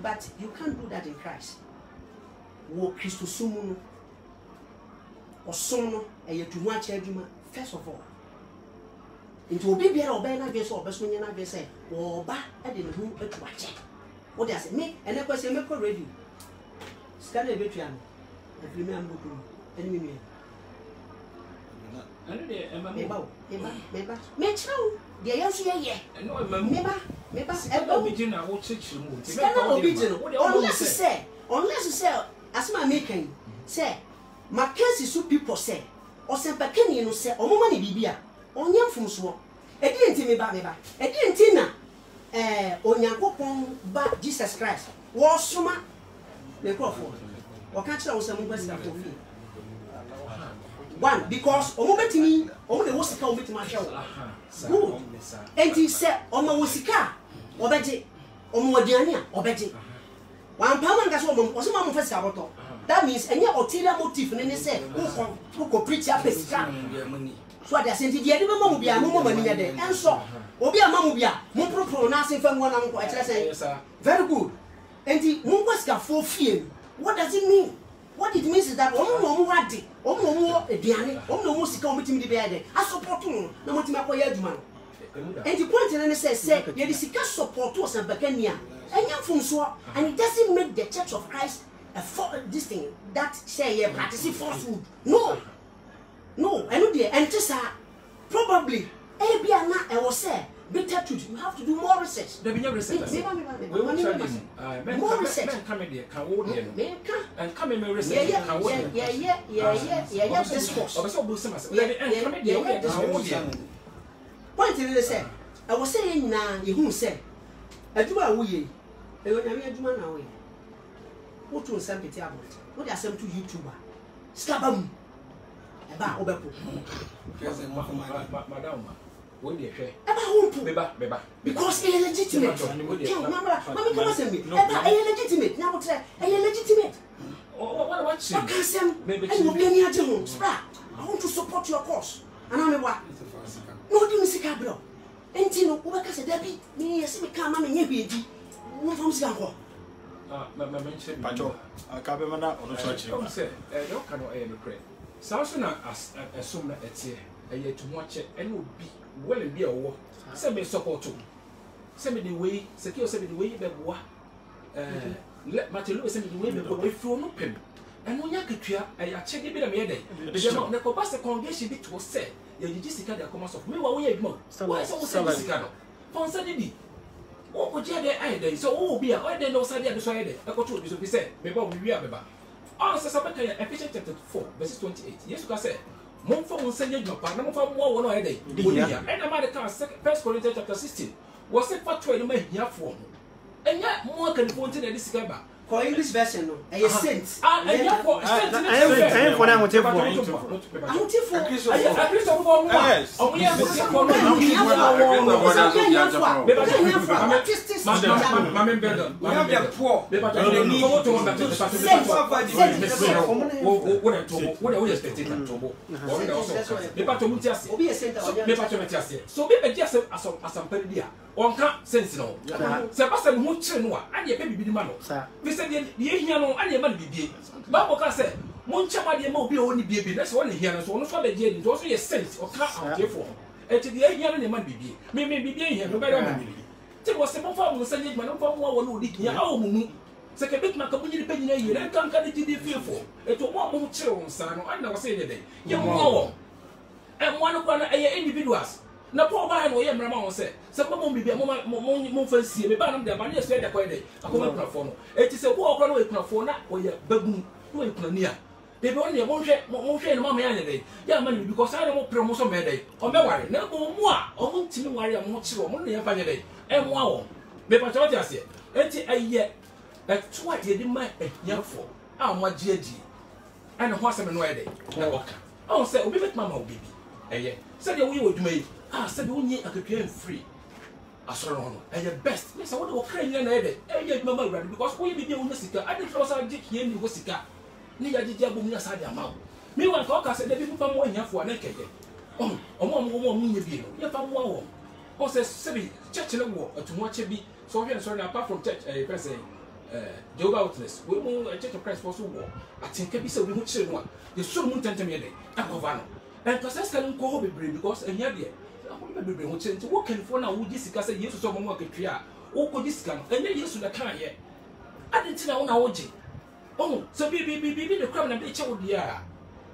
But you can't do that in Christ. Wo Christo Sumuno or Sono, and you to watch everyone, first of all. Into Obi or Bena Vess or Beswinian Vessa, or Ba, I didn't who but watch it. What does it make? And I was a make already. Scarlet Vetrian, and remember to. Enemy. Me chow. The answer ye. Unless you say, as my making say, my case is so people say, or some Pacani, no say, or money bibia, or young from swap. A didn't me, Baba, a didn't onyankopɔn ba Jesus Christ was soma the crofo or catch us some best of one because omobetimi omo de wosika obetima hwe good and he said omo wosika obeje omo aduane a obeje wan pama nka so omo osoma mo fasika boto that means any ulterior motive ne say who preach a pesika so that senti dia de mo bia mo mani ya de enso obi ama mo bia mo propro na se fa ngwana nko akere say very good and mo kwasika for fie what does it mean? What it means is that omo wadi omo ediane omo sika omitimi de be ade a support no na motimi akoya aduma and the point in say ye the sika support was and bakania enya funso and it doesn't make the Church of Christ this thing that say ye practice falsehood no I know there and just probably bia na e was say better truth. You have to do more research. There be no research. More research. Come here, and come here, research. Yeah. Discourse. Point in the say. I was saying now, you who say, I do a we. I do a now. What to send it out? What are some to YouTuber? Scabam. About Obepo. Madam. When they share, Beba, because it's legitimate. Mamma, come say me. Legitimate. Now what say? Legitimate. What can say? Maybe you be near John. I want to support your cause. And I'm what? No, do Mr. Cabro. And Tino, what can say? Debbie, me, see me come, I'm in here. No from Singapore. Pacho, I can't remember on the church. Don't say, no cannot air the credit. Samson as assume that it's here. A year to watch it and will be. Well and be a war. Send me support too. Send me the way, secure send me the way you war. Let Matthew send me the way you go if you no pim. And when you could I check a bit of me a day. The Copasta congregation bit was said, you just got the commerce of me while we have more. Why so Sicano? Fonsadidi. What would you have so oh be a then no side the side. I got to be said, maybe we are about. Answer Sabbath, Ephesians chapter 4, verses 28. Yes, you can say. Mon for send you partner for more one a day. And I'm at the 1 Corinthians chapter 16 was set for 20 men here for. And yet more can point in this Gaba. For English version, a saint. I am for now. So be just as some pedia. On can't sense no. Sebastian Muchenwa, and your baby man. Mr. Yano, and your man be. Bible can say, Monchama de Mo be only baby. That's one here, and so on for the jail. It also a sense of can't care for. And to the young man be. Maybe be here, no better. It was some farm sending man from one who did here. Oh, Mumu. Second bit, my community penny a year, and can't get it fearful. It was one children, son, and I was saying today. Young woman. And one of our individuals. Na poor man or young Ramon said, some woman be a moment fancy, a band of the money said a quite a common platform. It is a walk away platform or your baboon, no near. They only a motion, mamma, any day. Young money because I don't want promotion by day. Or no worry, no more. I want to worry a much only a funny day. And wow, Pepper Georgia said, a year at what you didn't mind a young for. I'm what GG. And a horse and a day. Oh, say, we met Mamma, baby. A year. Said we would make. Said only I could be free. I saw on and your best. Yes, I want to cry in a day. And mamma, because we be on the sicker. I didn't also dig here in the sicker. Near the Jabumia side amount. Meanwhile, Coca said, they people more here for a naked. Oh, a one mean you. You found one. Oh, says Sebby, church in the war, to watch it be. So, we are sorry apart from church, a person, Jehovah Witness. We will a church of Christ for so war. I think it be so we would say one. You should move to me a day. Akovano. And Casas can call me because a year. To work in for now, this is a use of some work at Tria, or could this come, and then use to the car yet. I didn't know now, oh, so be the criminal bitch of the year,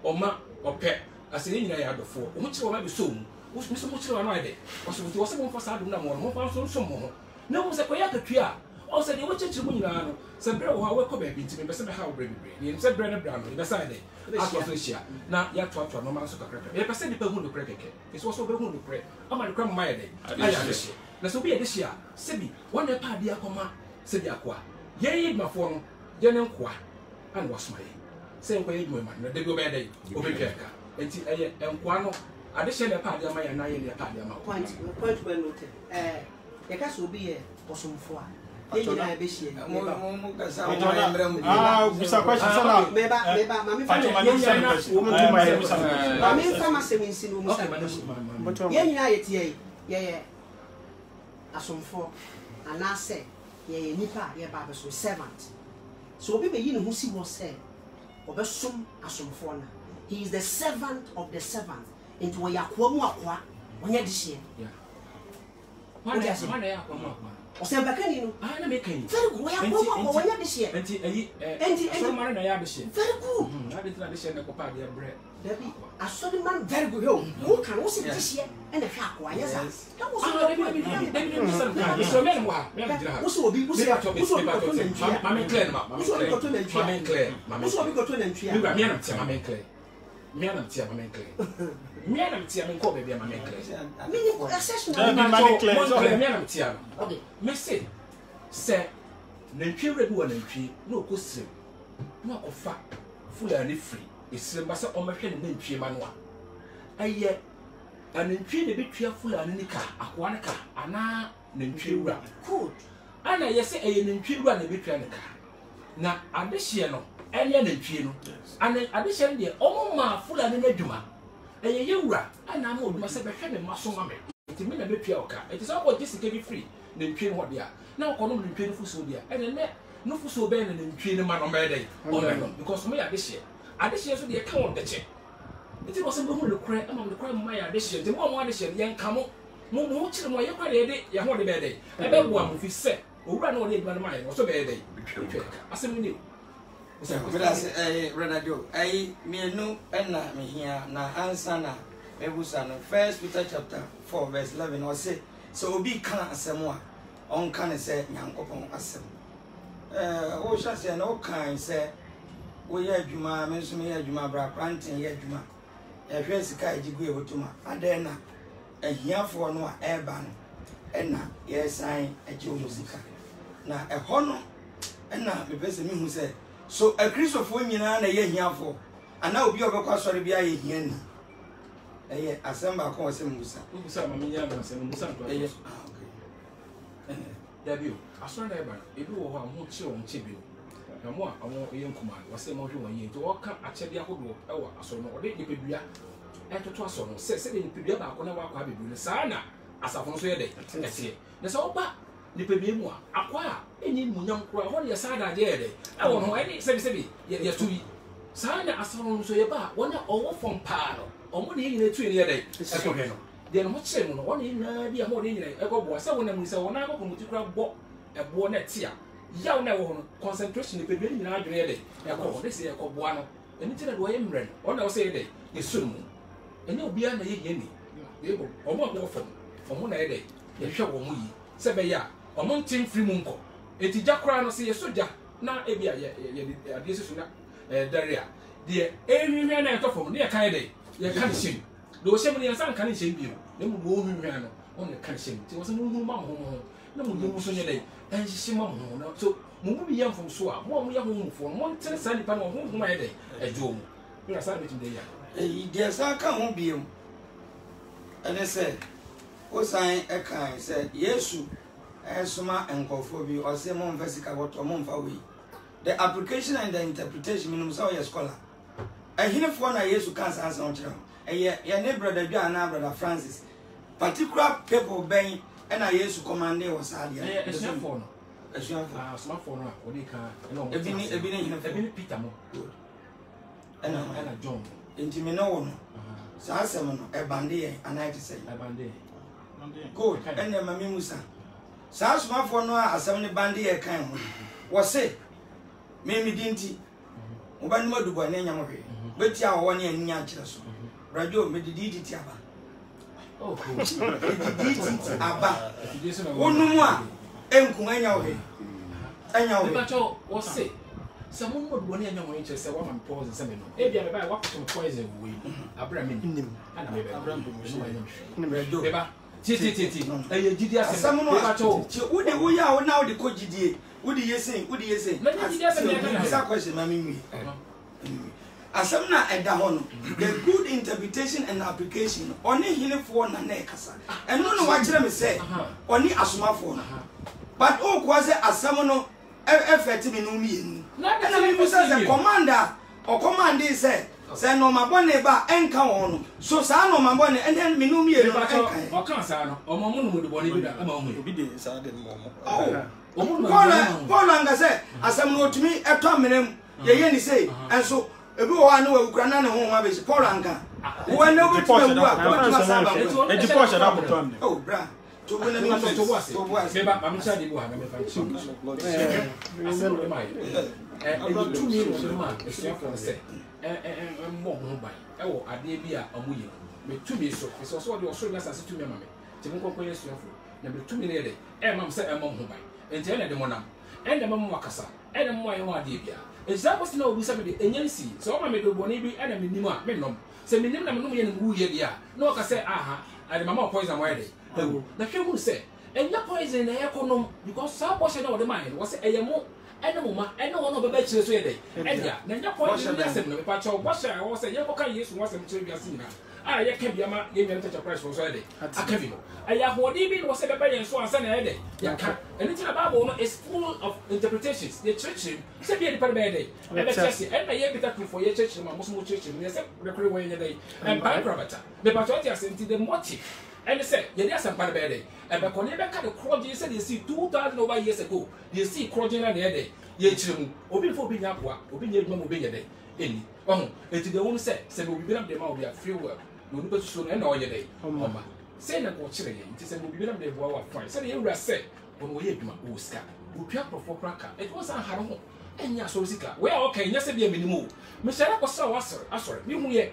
or ma, or pet, as an Indian I had before, which will be soon, which Mr. Mucho and I did, was someone for Saturday more, some more. No one's a quiet Tria, or said, you watch it to Munano, some girl who will come back into me, but somehow bring me, and said Brennan Brown, the side. Now, you have to no man so cracker. If I said the people who crack it, it's also the who pray. I'm a crumb my day. na so be ye de hia sebi wona pa de akoma sebi akwa ye mafo no ye ne nkoa ana wasoma ye se nkoa ye dwuma na de bi obe dey obetweka enti eye nkoa no ade hye le pa de ama ya na ye le pa de ama point well noted ye ka so be ye osomfo a ye nyina be hie mo ka sa bisa question sana beba mami fa mami fa ma se min sinu mo sa ye nyina ye tie ye asomfo anase ye nipa ye ba be so servant so obi be yi ne ho si wo say obesom asomfo na he is the servant of the servant into we yakwa mu akwa onye de hie wana ya akwa mu akwa osembakani no na me kan very good we yakwa mu akwa onye de hie enti so mara na ya de hie very good na de tena de hie na ko pa de bre Debbie, I saw the man very good. Who can also this year and the fact why? Yes, that was so men wa also be Mame Claire Islemba se omehwe ne ntwie ma no a eye anantwie ne betwia fulani ne ka akwa ne ka ana nantwie wura good ana yese eye nantwie wura ne betwia ne ka na adehye no ene nantwie no ana adehye ne omoma fulani ne dwuma eye yewura ana ma oduma se behwe ne maso ma me ntimi na betwia oka enti so ko jisike bi free nantwie ho dia na ko no nantwie no fuso dia ene ne no fuso be ne nantwie ne ma no me dey because me adehye adehye so de ka won de che enti bo se bo hu le kure ama le kure ma ya adehye enti mo adehye ye nka mo chire mo ye kwa de ye ho de be de e be bo am fi se owura na o de eduma ma ye so be de asem ni Radio mienu na mehia na answer na ebusa no 1 Peter chapter 4 verse 11 or say so obi kan asem a on kan se nyankopon asem o sha se na o kan se wo ye adwuma me nso me ye adwuma bra planting ye adwuma hwe sika ejigu e botuma ade na ahiafo no a eba no na ye san eji wo sika na eho no na me pese me hu se so a Christopher nyina na ye hiafo ana obi obekwa sori bia ye hiani eye asamba ko wose musa ma me nya na se musa to okay Dabio asori na eba ebi wo ho amu chi won chi bi na mo a awon ye nkuma wose mo hwe won ye to woka achede ahodo ewa asori no ode nipedua etoto asori no se de nipedua ba ko na wa kwa bedu ne saa na asafo no so ye de etie na se oba nipedua mu a akwa a eni munyam kura ho ye saa da de ye de ewo no eni sebi ye tuyi saa na asafo no so ye ba wona owo fom pa no omo ne yine tu ye de eso hwe no de no che mu no wona ina bi a mo de yine ekobo se wona mu se wona akoko muti kura bo ebo na tia yaw na wo no concentration nipedua nyina adwene ye de ekobo de se ekobo ano eni tira do ye mren wona wo se ye de yesun mu eni obi a na ye ye ni yebo omo abo fom omo na ye de ye hwe wo mu yi se be ya omo ntin free mu nko eti jakora no se ye soja na ebia ye ade sesu na daria de ehwehwe na eto fom ne ye kan de ye kan shim do shem ne yansan kan shim bi ne mu bo hwehwe no on kan shim ti wo se mu ma ho na mu mu so nye de en shim ma ho na so mu bi yam fom so a mo ye ho mu fo mo ntere sa nipa no ho ma ye de ejo mu na sa betim de ya de sa ka ho biom ene se o san e kan se Yesu esuma enkofo bi o se mo mfa sika boto mo mfa we the application and the interpretation minimum so ye scholar ahinefo na Yesu kan san san kire ye ne brother Dwa na brother Francis particular people ben na Yesu commande was adia esuafo no smartphone no o de ka no ebini Peter mo ena John intimi no wo no sa asem no e bande ye anaiti say e bande good ena mami musa sa smartphone no asem ne bande ye kan ho wo se me dinti mo ba numa dubo na nyam hwe beti a wo ne anya kire so radio me didi aba oh cool didi aba wonu a enku anya hwe bacho wo se someone would want to know when you say one man pause and say no e bia me ba wa to poison we abra me nim ana me ba abra me beba Titi. Eye gidi asem. Asem no wode wo ya wo na wode ko gidie. Wode yesen. Na gidi asem ya kana. Bisa question na mi. Asem na eda ho no. The good interpretation and application oni hinefo na kasa. Eno no wa kire me say oni asomafo no. But o kwa say asem no effect me no mi. Na me say commander or command say say no mabone ba enka won no. So sa no mabone and then me no mi no enka. O kan sa no o mo no mo de bone bi da ama o mu. Obi de sa de mo. O mo Paul anga say asem no otumi eto menem ye ni say enso ebi wo anu wa ukra na ne ho ma be Paul anga. Wo na wo tumi wo a saba. E di Porsche da bottom. Oh bra. To go na mi to boase. Me ba am cha di bo ha me fa chi. E tu mi no ma e sia for say mo ho ban e wo ade bi a omo ye me tu mi so so de so na sase tu mi ma me ti mo kokon yesu afo na me tu mi ne de e mam say e mo ho ban enti ene de mo nam ene mo mo akasa ene mo ye ho ade bia exactly na obi say me de enyansi so o ma me do boni bi ene me nim a me nom se me nim na me nom ye ne wu ye bia na o ka say aha ade mama poison wa de na hwe mu say enya poison na ye konom because sa portion na o de man wo say eyemo ene mama ene wono beba chire so ye dey edia na nya poison na asem no me pa cho bosha wo say ye koka yesu wo asem chire bia sina a ye ka bia ma ye nyam teacher price so ye dey akabi no aya hodi bi wo say beba ye so ansa na ye dey ya ka ene ti na bible no is full of interpretations the church say bia di pa be dey e be church ene ye bi taku for ye church ma mo so church ni say rekore wo ye dey and by probata me pa cho ti asem ti the motive and say ye asem pa be dey e be kone be ka the crowd say they see 2000 over years ago they see crowd na dey ye chire mu obi fo obi nya boa obi nya edwuma obi nya dey eni ohu eti de won say obi bi na dem ma obi a free will no ni betu so na o ye dey oma say na ko chire ye nti say obi bi na dem boa wa fine say ye wura say won wo ye edwuma o ska otwa profo kraka it was an haro ho enya so sika we a okay nya say bi amenimu me say ko sa asore bi hu ye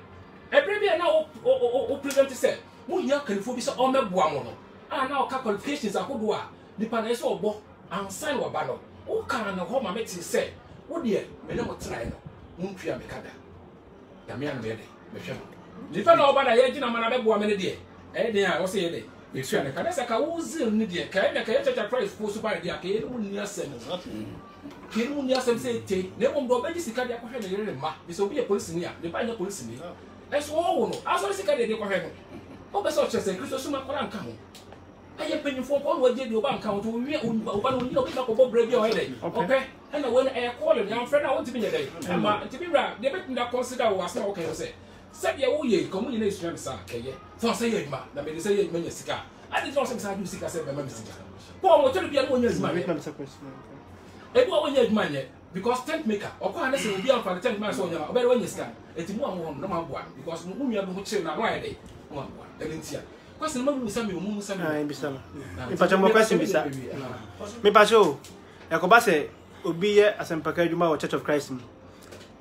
every bi na o present say mo nya kanfo bi say o meboa mo no na o ka qualifications akodo a nipa na say obo ansan wa ba no o kan na ho ma meti say wo de me na mo try no mo ntwa me kada ya me an be de me hwe ni fa na oba na ye gina mana be boa me ne de e de a wo say ye de e tua ne kada say ka wo zil ne de ka na ka ye chacha price for super de ka ye no ni asem ke no ni asem say te ne mo do be di sika de akwa hwe ne ma bi so bi e police ni a ne ba nya police ni e so wo no aso sika de kwa hwe no o be so chese kristo suma kwara nka ho aye penyifo ko no je de oba nka ho to wi oba no ni obi na ko bo bra bi o he okay and when I call him your friend I want to be there and to be right they bet na consider was na okay say said ya wo ye ko mu ni na isua sa keye so say ye ma na me say ye ma nya sika I did not say say do sika say be ma me sika po mo tell bia no nya zuma e bo wo nya zuma nye because tent maker okwa na say obi am fa tent man so nya ma obe wo nya sika eti mu am ho no ma boa because mu nua bi ho chire na no aye dey mu am boa e ntia question ma mu sami mu sami bisama me pacha mo question bisa me pacho yakoba say obi ye asempaka adwuma wo Church of Christ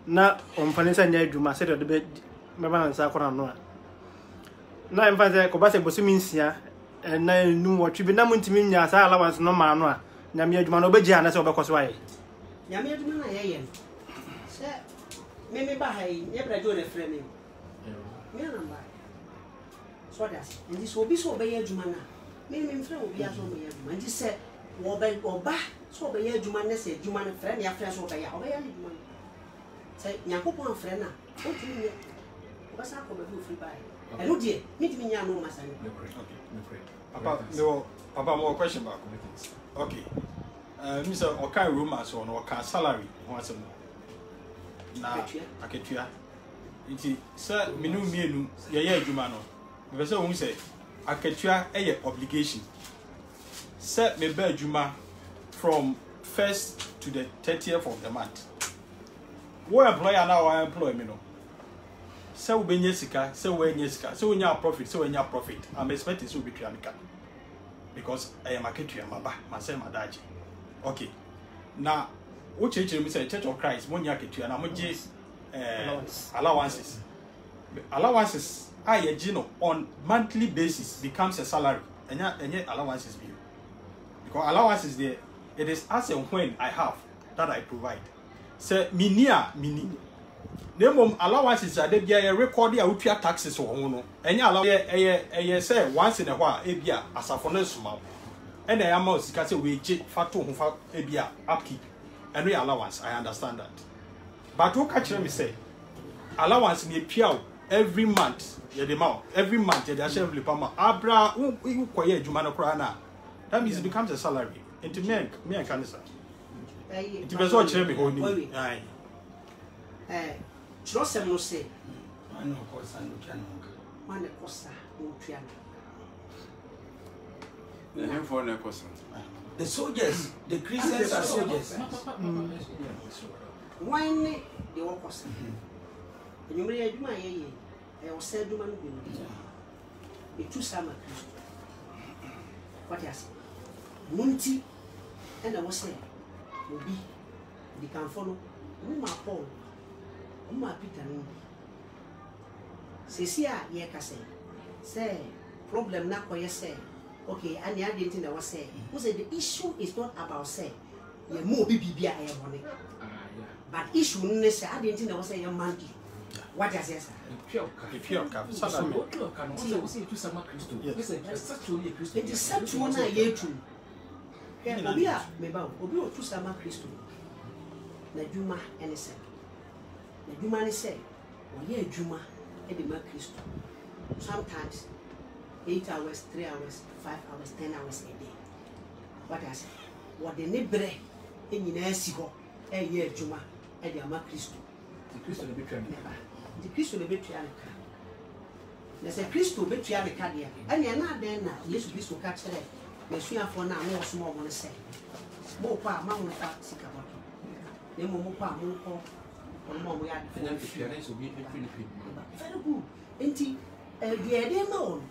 na omfanisa nya adwuma se de be meba nsa akora no na emfanisa ko ba se bosumi nsia na nu wotwe bi na muntimi nya sa allowance no ma no a nya me adwuma no obeji ana se obekoso aye nya me adwuma na ye se me ba hai ye bra jo ne frame me na ba so das ndi so obi so be ye adwuma na me frame obi aso me ye adwuma ndi se wo be oba so be ye adwuma ne se adwuma ne frame ya frame so be ya oba ye adwuma say yakopon frame na o ti ni oba sa ko be free buy e no die me ti nya no masa ni okay papa more question back okay Mr. Okai Romans on or salary ho asem na aketua nti sir minu mienu ye adwuma no be say won say aketua e obligation sir me ba adwuma from 1st to the 30th of the month wo employer na wo employ me no sir we benye sika sir we enye sika sir we nya profit sir we nya profit I'm expecting so be tuanika because I am aketua maba ma say madaji okay na wo chechire me say Church of Christ mo nya aketua na mo je allowances I gino on monthly basis becomes a salary and allowances be because allowances there it is as and when I have that I provide say mini Nemo allowances are there record ya utua taxes or no. Any allow a say once in a while ebia as a phonous mouth. And I am most because we fatu ebia upkeep and we allowance. I understand that. But who catch me say allowance me piao every month. Every month you share lipama. Abra who quiet jumano krana. That means it becomes a salary. Into me and cancer. It depends what you me holding. Trust them no say. I know course and no channel. One cosa no piano. The him for no cosa. The soldiers, the Christians are soldiers. Why they walk cosa? And you may do my I was said to man. It too summer. What yes? Munti and I was saying, will be they can follow. My Paul. My Peter. Cecia, ye can say, problem not what you say. Okay, and the other thing I was saying, who said the issue is not about say, you more BBI, but issue, I didn't think I was saying, monkey. What does it say? If you're salary, it is such one I hear to. Yeah, maybe Obi to Sama Christo. Najuma and say. Najuma say, or ye Juma, Edema Christo. Sometimes 8 hours, 3 hours, 5 hours, 10 hours a day. What I say? What the nebre in Yinesigo, a year Juma, Edema Christo. The Christo the betrayal. The Christo the betrayal. There's a Christo betrayal cardia, and you're not there now. Yes, Christo catch it. Yes, we are for now more small one say. More pa, mamma, sick about it. Then more pa, more or more we are very good. Ain't he? The idea known.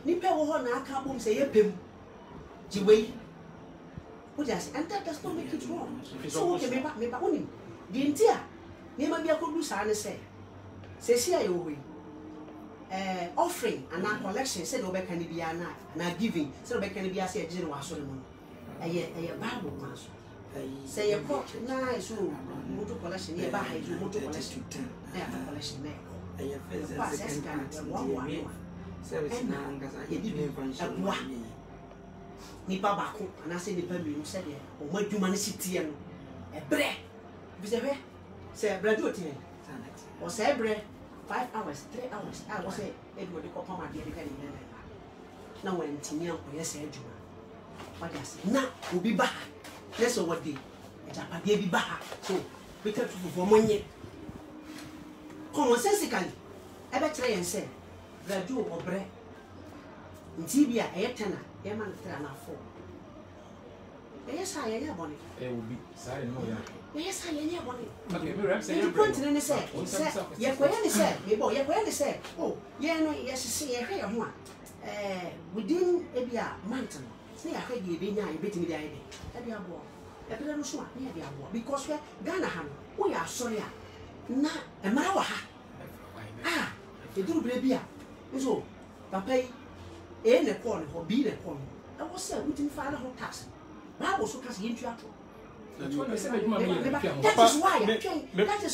Nipper or now can't say a pim. Jiway. What does and that does not make it wrong. So, okay, maybe only. The entire name of your good sign say. Says here, you offering and our collection said over can be an giving, so over can be a say general Solomon. A Bible mass. Say a pot, nice room, motor collection nearby, motor collection, collection there. Nipa Baku, and I say the Pemmy said, or what humanity and a bread. Visit say bread or say bread 5 hours, 3 hours. I was say, Edward, the Copama, the other. Now, when Timia, yes, Edward. What does it? Now, we'll be back. That's what they be back. So, we can for 1 year. Commonsensically, I bet try and say, Radu or bread. In Tibia, a tenor, a man, 4. Yes, I am bonnet. It will be sorry, no, yes, I am bonnet. Okay, you continue to say, yes, when they say, when they say, oh, yeah, no, yes, see, I hear one. Within a mountain, say, I heard you being a bit in the idea. A bit of swan, near the war, because we're Ghana, we are sorry. Na, a Marawa. Ah, you do baby. So, Papa, in a corner or be the corner. I was said, we didn't find a whole tax. I was so cast into that is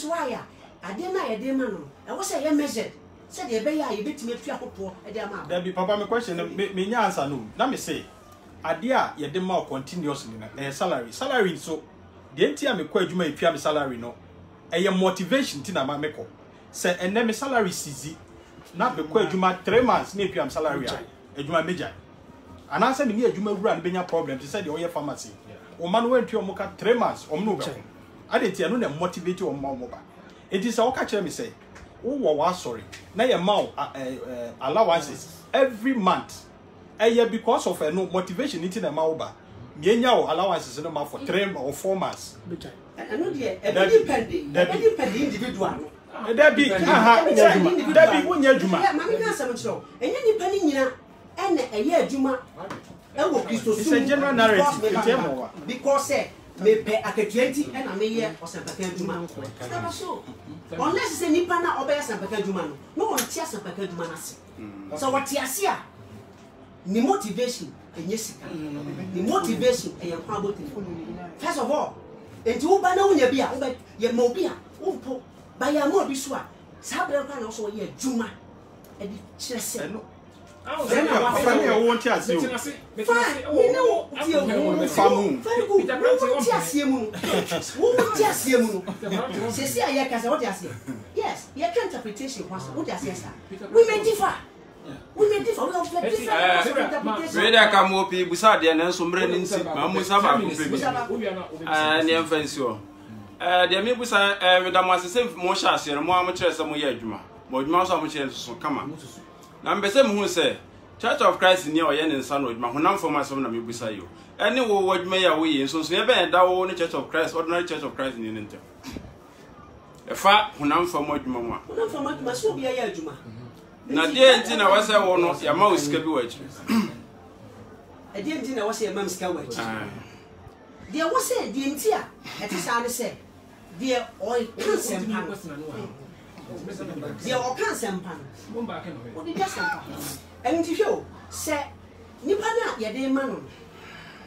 why I didn't know a demon. I was a measured. Said the bay, I bit me to poor a damn. There be Papa, my question, me answer no. Let me say, idea ye demo continuously a salary. Salary so the entire me quite you may pay salary no. A motivation tina ma meko. Say and then me salary CZ. Not be quite you 3 months near PM salary. A juma major. And I said me near Juma run being a problem to say the oil pharmacy. O man went to your mocha 3 months or no. I didn't know motivate you on more mobile. It is all catcher me say. Oh, was sorry. Now your mouth allowances every month. A year because of no motivation into the mauba. Yenya allowances in the mouth for 3 or 4 months. I know the individual. That be 1 year Juma. And any penny and a year Juma. It's a general narrative. Because me pay a 20 and a year or something Juma. Never so. Unless it's any pana or bear some Juma. No one tears a Juma. So what you see? The motivation and yes, the motivation and your problem. First of all, and you banner your beer, your mobile, baya mo bi so a sabra kwa na so ye adwuma e di kyerɛ sɛ Fani a won't you see? Yes, your interpretation was what you say. We may differ. We may differ. We have different interpretations. Ready, come up, beside the answer, Brennan, Mamusaba, and the infancy. The Mibusa, Madame was the same Mosha, and more amateur some Yajuma, but most amateurs come on. Number 7 who say Church of Christ in your yen and son with my honor for my son and beside you. Any word may away, so never and thou own Church of Christ, ordinary Church of Christ in the inter. A fat honor for my mamma. For my must be a Juma. Now, dear Tina was a one of your mouse can be watch. I didn't think I was a mam's coward. There was a dear tia, at his son said, dear oil, cancer pan. Dear or cancer pan. What did you say? And to show, say, Nipana, ya de manon.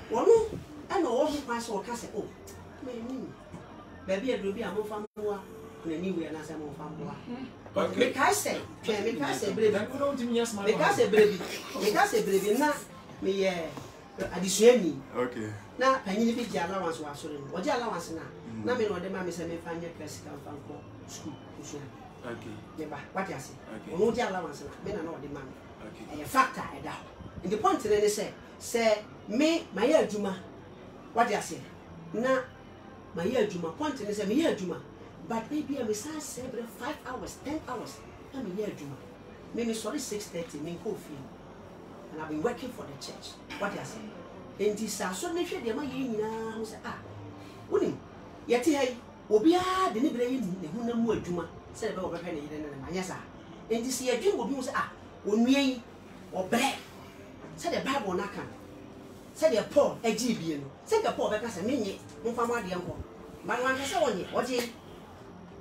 One, and all who pass or cast oh, baby, it will be a more fun more than anywhere as a more fun more. But make I say, baby, because a baby, not me addition. Okay. Now, I need to be allowance was so or the allowance now. Now, me know the mammy said, me find your classical school. Okay. What you say? Okay. No allowance, men are not the man. Okay. A factor, a doubt. In the point, they say, me, my year Juma. What you say? Now, my year Juma, point, they say, me year Juma. But maybe I miss 5 hours, 10 hours. I'm a year Juma. Maybe sorry 6:30, me coffee. And I've been working for the church. What you say? And this is so much the money who say, Winning. Yet, hey, Obia, the neighbor in the Hunam Juma. Said about penny in yes, sir. And this year, Jim will be when we or bread. Said the Bible not come. Said the poor, a GBN. Said the poor because a minute, no family the uncle. But one has only,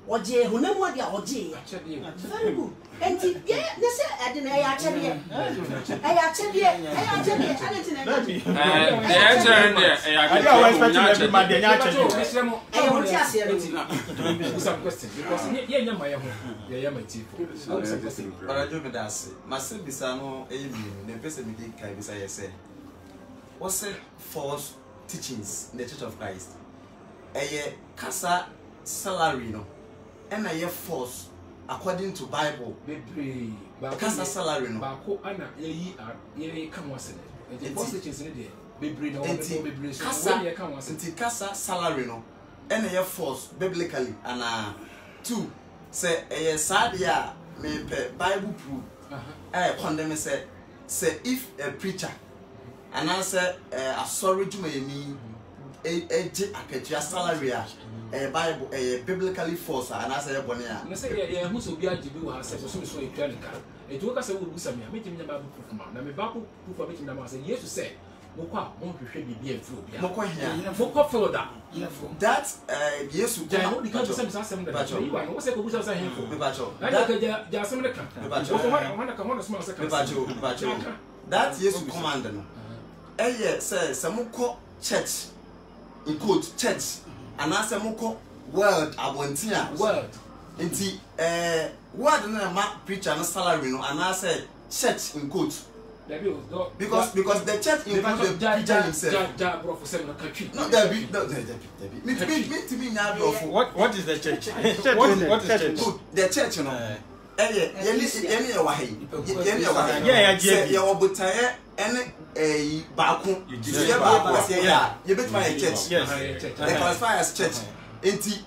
or J, who know what they are, or J. Very good. And yeah, they said, I didn't actually. What's it false teachings in the Church of Christ? A casa salary, no, and a false. According to Bible, casa salary no. Bako ana ye kan wase. The positions in there. Bebre no bebre so ye kan wase. Nti casa salary no. And a false biblically and 2 say a sad ya me Bible proof. Condemn say if a preacher and answer a sorry to me a salary a Bible a biblically false and as a bonia. I say, yeah, who's be a Jibu has said so a clerical. It took us a wood some making the Bible proof. Now, the Bible proof of making them say, yes, to say, Moka won't be a fool. Moka follow that. That, yes, you don't because some you are what's a good as a handful. There are some of the that yes, you command. Yes, sir, some church in quote church. And as a moko word abontia word nti word na ma preacher no salary no and I said church in quote because the church includes the preacher himself. No, what is the church? What is the church? The church, you know.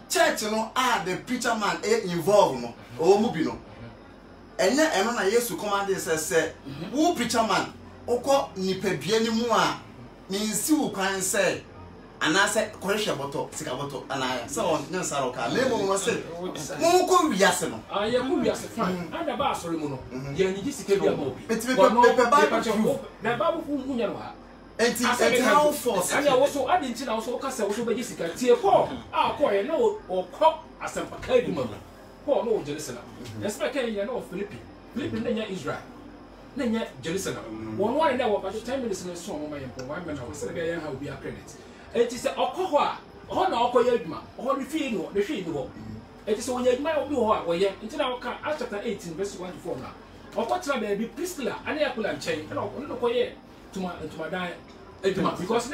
Church, you know, the preacher man involved, no, or mobile. And then, I used to command this as say, who preacher man, Oko Nipebiani Mua means you can say, and I said, Koresha bottle, Sikaboto, and I saw no Saroka. Nemo was said, Moko Yasano. I am Mubias, and the Bass Remono, Yanisi, the Babu. And how force and also adding to also Casa also by Jessica, Tia Paul, no, or cop as a Pacadium. Paul, no, Jerusalem. Expect you know Philippi, Nanya Israel, Nanya Jerusalem. One now, but the time is in a song, my employment, I was saying, how we are credit. It is a Okoa, Honor Okoyedma, or the field, the field. It is when you might be where you until I can chapter 18 verse 1 to 4 now. Or what try baby Priscilla and I could change and I'll look away to my diet because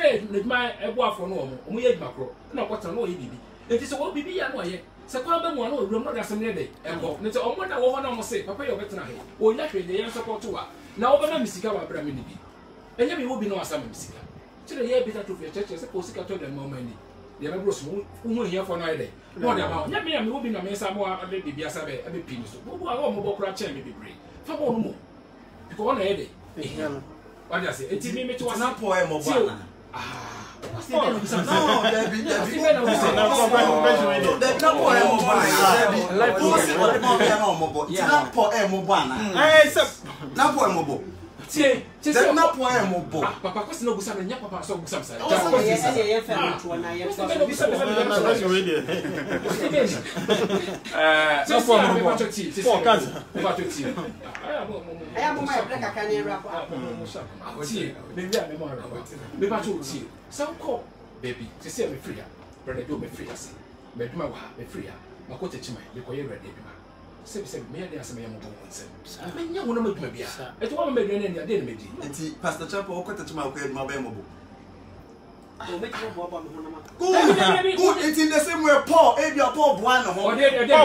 my boy for no we had macro no what I know he be. It is all be and way. So come one or room not as a day and go. It's all what I want to say, Papa, you're better here. Or that way they answer to her. Now, over Missika, Bramini. And you will be no as a Missika. To the year better to your church as a Posica to them more money. The members who here for night. No, let me will be no mess more a baby Biasabe, a bit penis. Who are all mobile crab chain, maybe bring. For one more. Because one day. What does it? It's me to an poem of one. No, Debbie, Papa, what's no good? Papa, so some side. Some call baby to say me free, brother, do me free. I say, me do my wa, me free. My coach teach me because you ready. Say, me there some young woman say. Me young woman make me be. It won't make any day me di. Enti Pastor Chapo o kwete chima ko my be mobo. Good. It's in the same way Paul, Paul Buan ho. Paul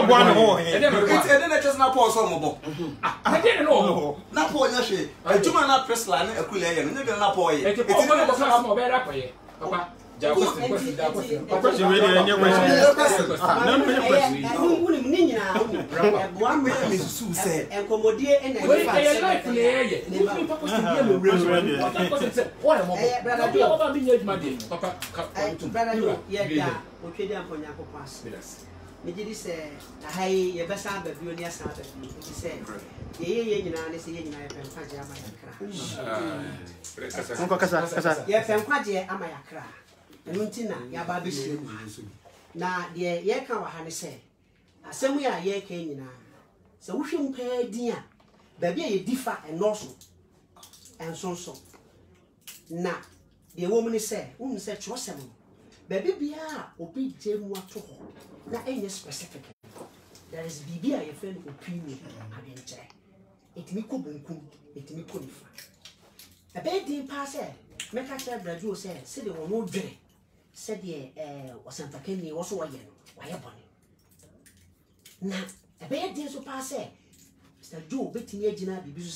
Buan ho. It's then just na Paul so mobo. I didn't know. Na Paul nya hwe. Aduma na Priscilla na akule ye. No dey na Paul ye. It's Paul go class mo be ra koye. Papa, question really any question. No question. Ni nyina. Buan me Mrs. said. Enkomodie en e life na ye. Ni papa say be no real. Papa say, "What am I? Brother, do over me need my day." Papa, brother, yeah, o twede amponya ko pass. Me did say, "Hai ye besa ba bi oni asa ba bi." He said, "Ye nyina ne say ye nyina ye penkwaje amayakra." Nko kasa. Ye penkwaje amayakra. Nunti na ya ba be hie na de ye ka wa ha ne say, "Asemu ya ye ka nyina. Se wo hwem pa din a, ba bia ye difa enoso. Ensonso. Na de wo mu ne say, wo say twosem. Ba bia obi jemu ato ho. Na any specific. There is bibia your friend opinion adventure. It me ko bunkum, it me ko nifa. A bed din pass eh. Make a child graduate say they were no dre. Said ye was Santa Kenny was so again. Why a bonny? Na a bed din so pass eh. Mr. Joe betting agina bibisu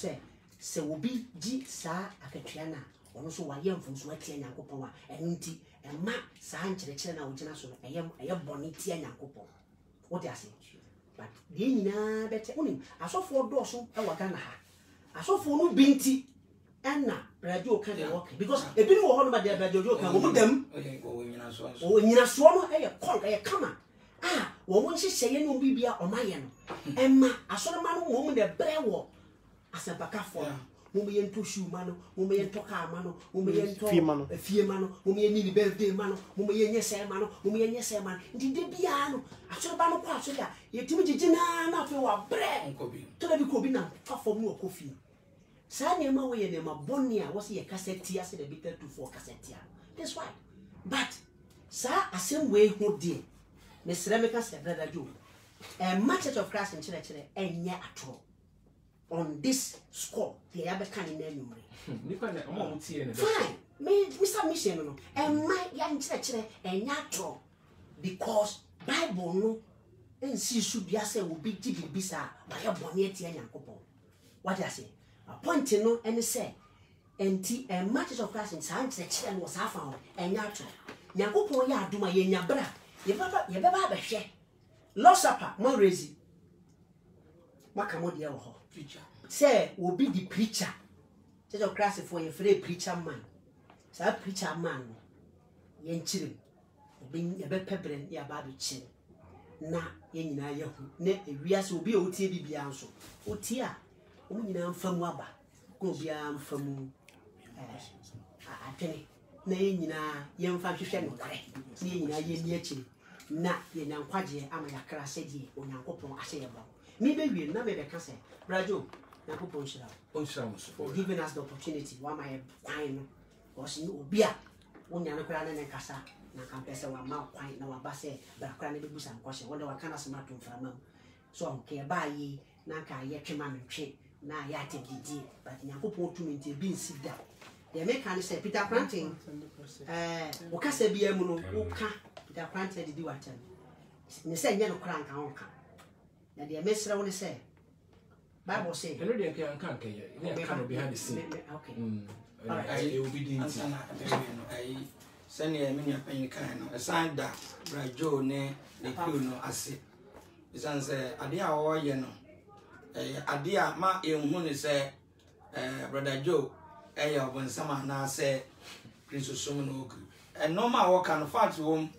say will be G sa akatriana. Ono so wa yam fun so atia Nyankopon a enti ema saa nkyerɛkyerɛ na wogina so no ɛyɛ bɔne tia Nyankopon. What they say? But the nyina bete onim asofo dɔɔso ɛwɔ Ghana ha. Asofo no binti ɛna radio ka de work because ebi no wɔ hɔ no ma de radio ka wo dam. O nyina so no ɛyɛ kɔn ɛyɛ kama. Wo mo nhyehyɛ no bibia ɔmayɛ no. Ɛma asoroma no wo mo de brɛ wɔ asɛmpakafo. Mummy and to shoe mano, mummy and to car mano, mummy and to a fear mano, mummy and nearly birthday mano, mummy and yes, mano, mummy and yes, man. Did they be ano? I saw Bano Quasuga, yet Timothy Jina, for our bread. To the Cobina, tough for more coffee. Sanya Mawy and Emma Bonia was a cassette, I said a bit to 4 cassette. That's why. But, sir, a same way who did. Miss Remica said, Brother Joe, a match of class in church and yet at all. On this score, the other kind of name. Fine, Mr. Mission, and my young church and natural because Bible no and see should be as will be Bisa by a bonnet and Yankopo. What I say? A point no and say, and tea and matches of class in science section was half hour and natural. Yankopo ya do my yen bra. You never have a share. Lost supper, more raising. Makamodia ho. Say will be the preacher. Just a class for a free preacher man. So a preacher man. Yen children. Being a bed pepper and ya baby chin. Na yen na yahu. Ne reas will be OT bianso. Otia. Only from Waba. Go be from a penny. Nay, yen fancy no cray. Yen yaching. Na yen quadia amayakra said ye on Yankopon assayable. Maybe we'll never be cancer. Rajo, Yankopon for giving us the opportunity. Why my fine was no beer. One Yanakran and Casa. na kan pese wa ma kwan na wa ba se bra kra na be busa nkwahye wonde wa kana sema to mframa so nke ba yi na ka ye twema ntwe na ya atedidi but nyankopon tu nti bi nsi da de me kan se Peter Planting wo ka se bia mu no wo ka Peter Planting didi watam ne se nya no kra nka ho ka na de me sere wo ne se Bible say eno de nke anka nke ye ne ka no behind the scene okay I obedient sani emenya panyi kan no esan da brajo ne crew no ase esan se ade a wo ye no ade a ma enhu ne se brother Joe obonsama na se Kristo som no oku no ma wo kan fact wom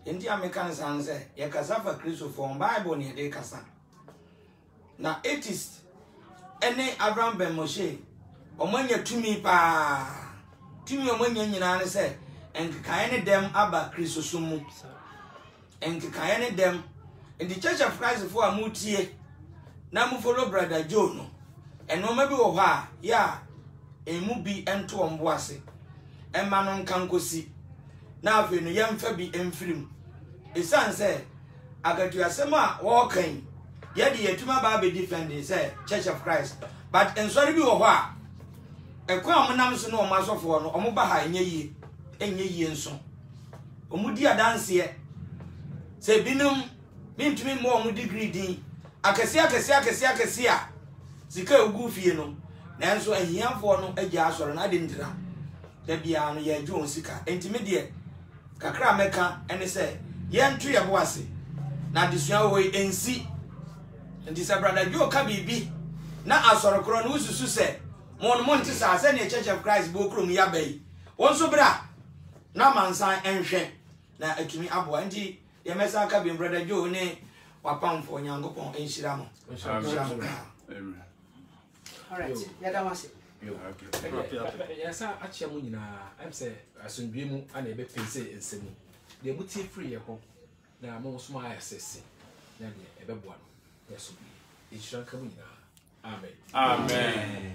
enti american san se ye kasa fa Kristo for Bible ne de kasa na atheist ene Abraham ben Moshe omanya tumi pa tumi omanya nyina ne se enkekae ne dem aba Kristo som mu enkekae ne dem in the Church of Christ for amutie na mu follow brother Joe no eno ma bi wo ha ya emu bi ento ombo ase emma no nkankosi na afi no yemfa bi emfirim esan se agatu asema wo kan ye de yetuma ba be defend say Church of Christ but ensori bi wo ha ekwa omunam so no omasofo no omo ba ha enye yie nso omudi adanse se binum mintumi mo omu degree din akese a sika ugu fie no nanso ahiafo no agya asoro na de ndira da bia no ye dwo sika entimi de kakra meka ene se ye ntu ye bo ase na desua ho ensi ndi se brother Joe ka bibi na asoro kro no ususu se mon nti sa se ne Church of Christ bo krom ya bai wonso bra na mansan enhwe na atumi abo nti ye mesa ka bi brother Joe ne wapamfo nyankopon enhyira mo amen. All right. Yeah, that was it. Okay. Yes, I actually mean, I'm say as in dream and a bit fancy and semi. They would see free a home. Now, most my assessing. Then a bit one. Yes, it shall come in. Amen. Amen.